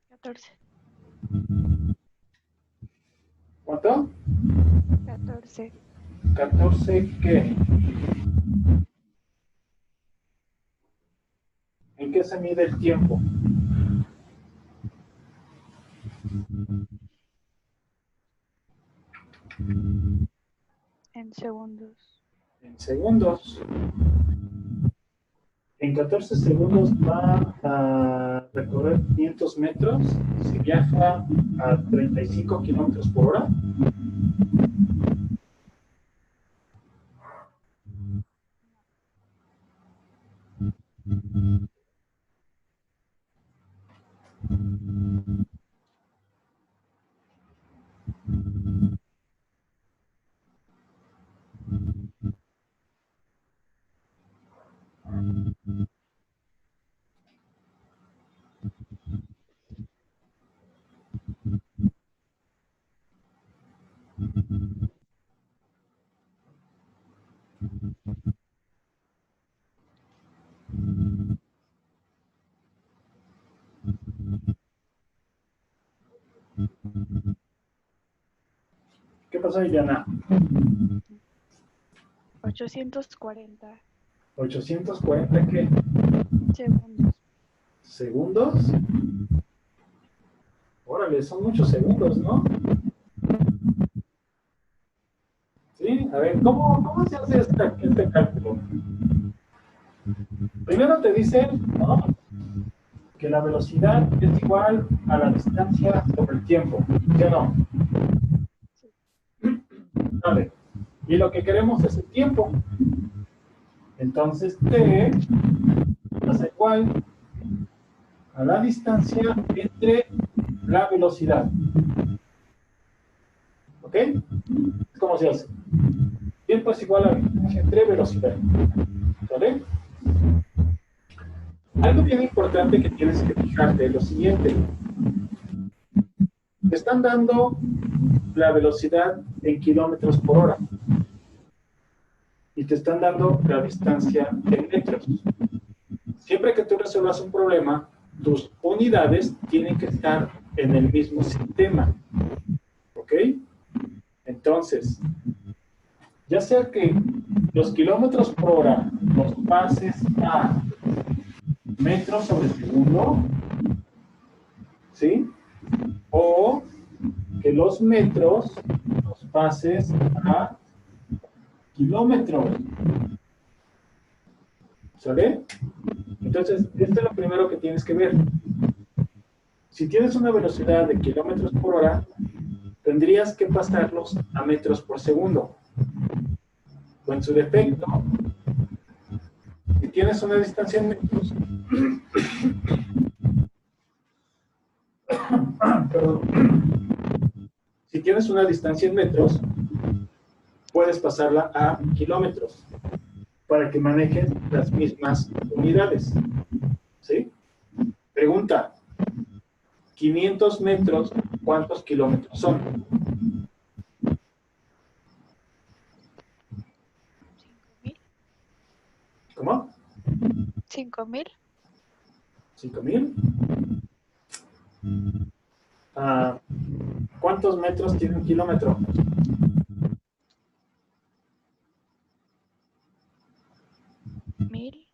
[SPEAKER 2] 14.
[SPEAKER 1] ¿Cuánto?
[SPEAKER 2] 14.
[SPEAKER 1] 14, ¿qué? ¿En qué se mide el tiempo?
[SPEAKER 2] En segundos.
[SPEAKER 1] En segundos. En 14 segundos va a recorrer 500 metros si viaja a 35 kilómetros por hora. ¿Qué pasa, Iliana?
[SPEAKER 2] 840
[SPEAKER 1] ¿840 qué?
[SPEAKER 2] segundos.
[SPEAKER 1] ¿Segundos? Órale, son muchos segundos, ¿no? Sí, a ver, ¿cómo se hace este cálculo? Primero te dicen, ¿no?, que la velocidad es igual a la distancia sobre el tiempo, ¿sí o no? Vale. Y lo que queremos es el tiempo. Entonces T es igual a la distancia entre la velocidad. ¿Ok? ¿Cómo se hace? Tiempo es igual a la distancia entre velocidad. ¿Vale? Algo bien importante que tienes que fijarte es lo siguiente. Te están dando la velocidad en kilómetros por hora y te están dando la distancia en metros. Siempre que tú resuelvas un problema, tus unidades tienen que estar en el mismo sistema. ¿Ok? Entonces, ya sea que los kilómetros por hora los pases a metros sobre segundo, ¿sí? O que los metros los pases a kilómetros. ¿Sale? Entonces, esto es lo primero que tienes que ver. Si tienes una velocidad de kilómetros por hora, tendrías que pasarlos a metros por segundo. O en su defecto, si tienes una distancia en metros, perdón. Si tienes una distancia en metros, puedes pasarla a kilómetros para que manejes las mismas unidades. ¿Sí? Pregunta: 500 metros, ¿cuántos kilómetros son?
[SPEAKER 2] 5.000.
[SPEAKER 1] ¿Cómo?
[SPEAKER 2] 5.000.
[SPEAKER 1] 5,000. ¿Cuántos metros tiene un kilómetro?
[SPEAKER 2] 1.000.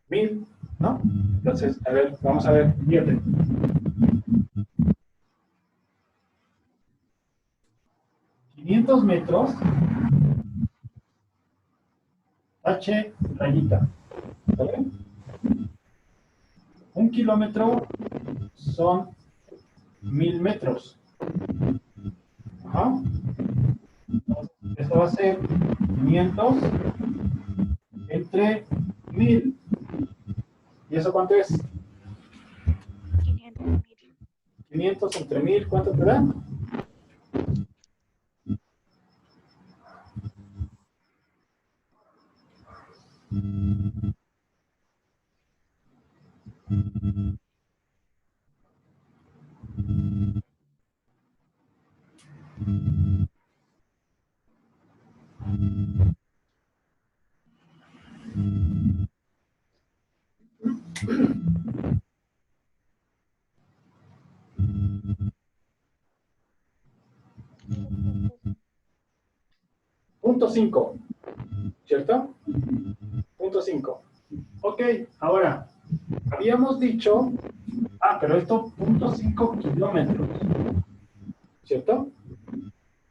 [SPEAKER 1] 1,000, ¿no? Entonces, a ver, vamos a ver, fíjate. $500 metros, H rayita, ¿vale? Un kilómetro son 1,000 metros. Ajá. Entonces, esto va a ser 500 entre 1,000. ¿Y eso cuánto es?
[SPEAKER 2] 500.000.
[SPEAKER 1] 500 entre 1,000, ¿cuánto te da? Punto 5, ¿cierto? Punto 5. Ok, ahora, habíamos dicho, pero esto, punto 5 kilómetros, ¿cierto?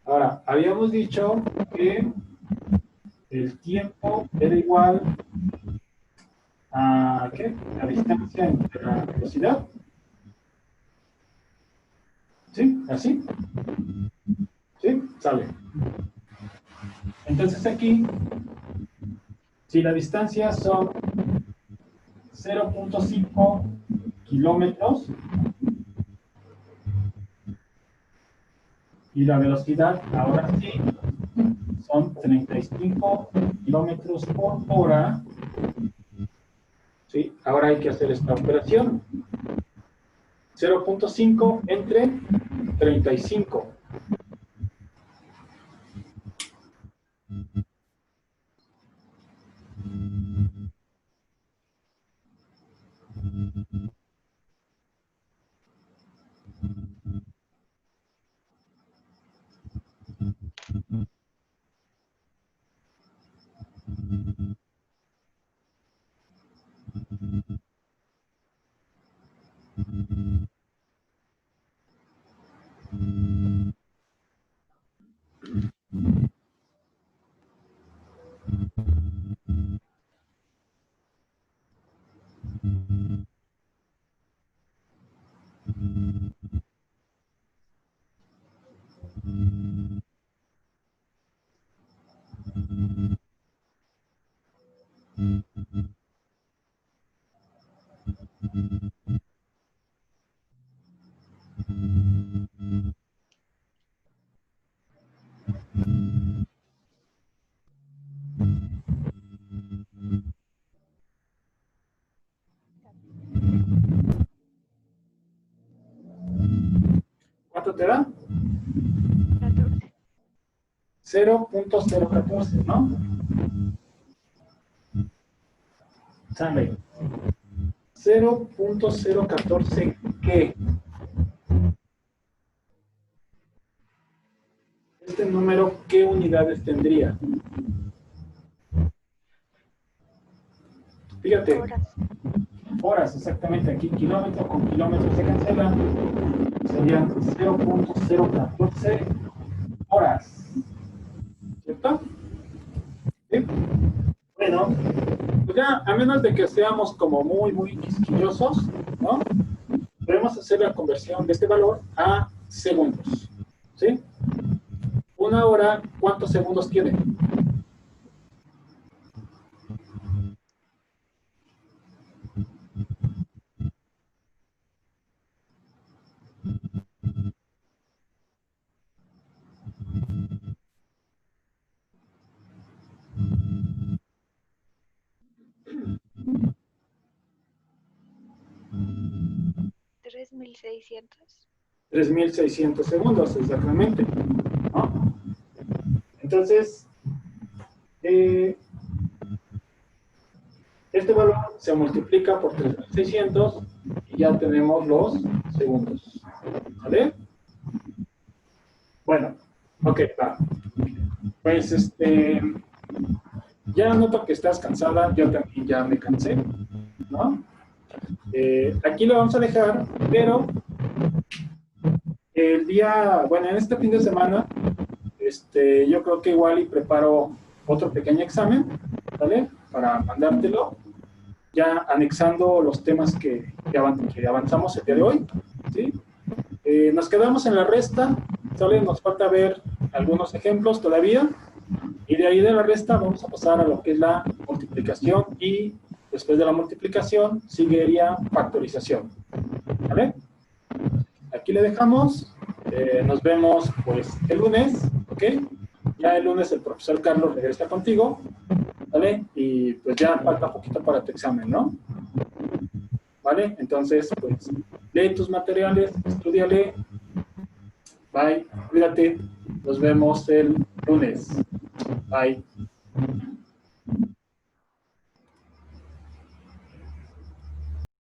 [SPEAKER 1] Ahora, habíamos dicho que el tiempo era igual a, ¿qué? La distancia entre la velocidad. ¿Sí? ¿Así? ¿Sí? Sale. Entonces aquí, si la distancia son 0.5 kilómetros y la velocidad, ahora sí, son 35 kilómetros por hora. ¿Sí? Ahora hay que hacer esta operación. 0.5 entre 35. ¿Cuánto te da? 0.014, ¿no? Sale. 0.014, ¿qué? Este número, ¿qué unidades tendría? Fíjate. Horas, exactamente. Aquí kilómetro con kilómetro se cancela. Serían 0.014 horas. ¿Cierto? ¿Sí? Bueno, pues ya, a menos de que seamos como muy quisquillosos, ¿no? Podemos hacer la conversión de este valor a segundos. ¿Sí? Una hora, ¿cuántos segundos tiene?
[SPEAKER 2] ¿3.600?
[SPEAKER 1] 3.600 segundos, exactamente, ¿no? Entonces, este valor se multiplica por 3.600 y ya tenemos los segundos. ¿Vale? Bueno, ok, va. Pues ya noto que estás cansada, yo también ya me cansé, ¿no? Aquí lo vamos a dejar, pero el día, bueno, en este fin de semana, yo creo que igual y preparo otro pequeño examen, ¿vale? Para mandártelo, ya anexando los temas que avanzamos el día de hoy, ¿sí? Nos quedamos en la resta, ¿sale? Nos falta ver algunos ejemplos todavía, y de ahí de la resta vamos a pasar a lo que es la multiplicación, y después de la multiplicación seguiría factorización, ¿vale? Aquí le dejamos, nos vemos pues el lunes, ¿ok? Ya el lunes el profesor Carlos regresa contigo, ¿vale? Y pues ya falta poquito para tu examen, ¿no? ¿Vale? Entonces, pues, lee tus materiales, estúdiale. Bye, cuídate. Nos vemos el lunes. Bye.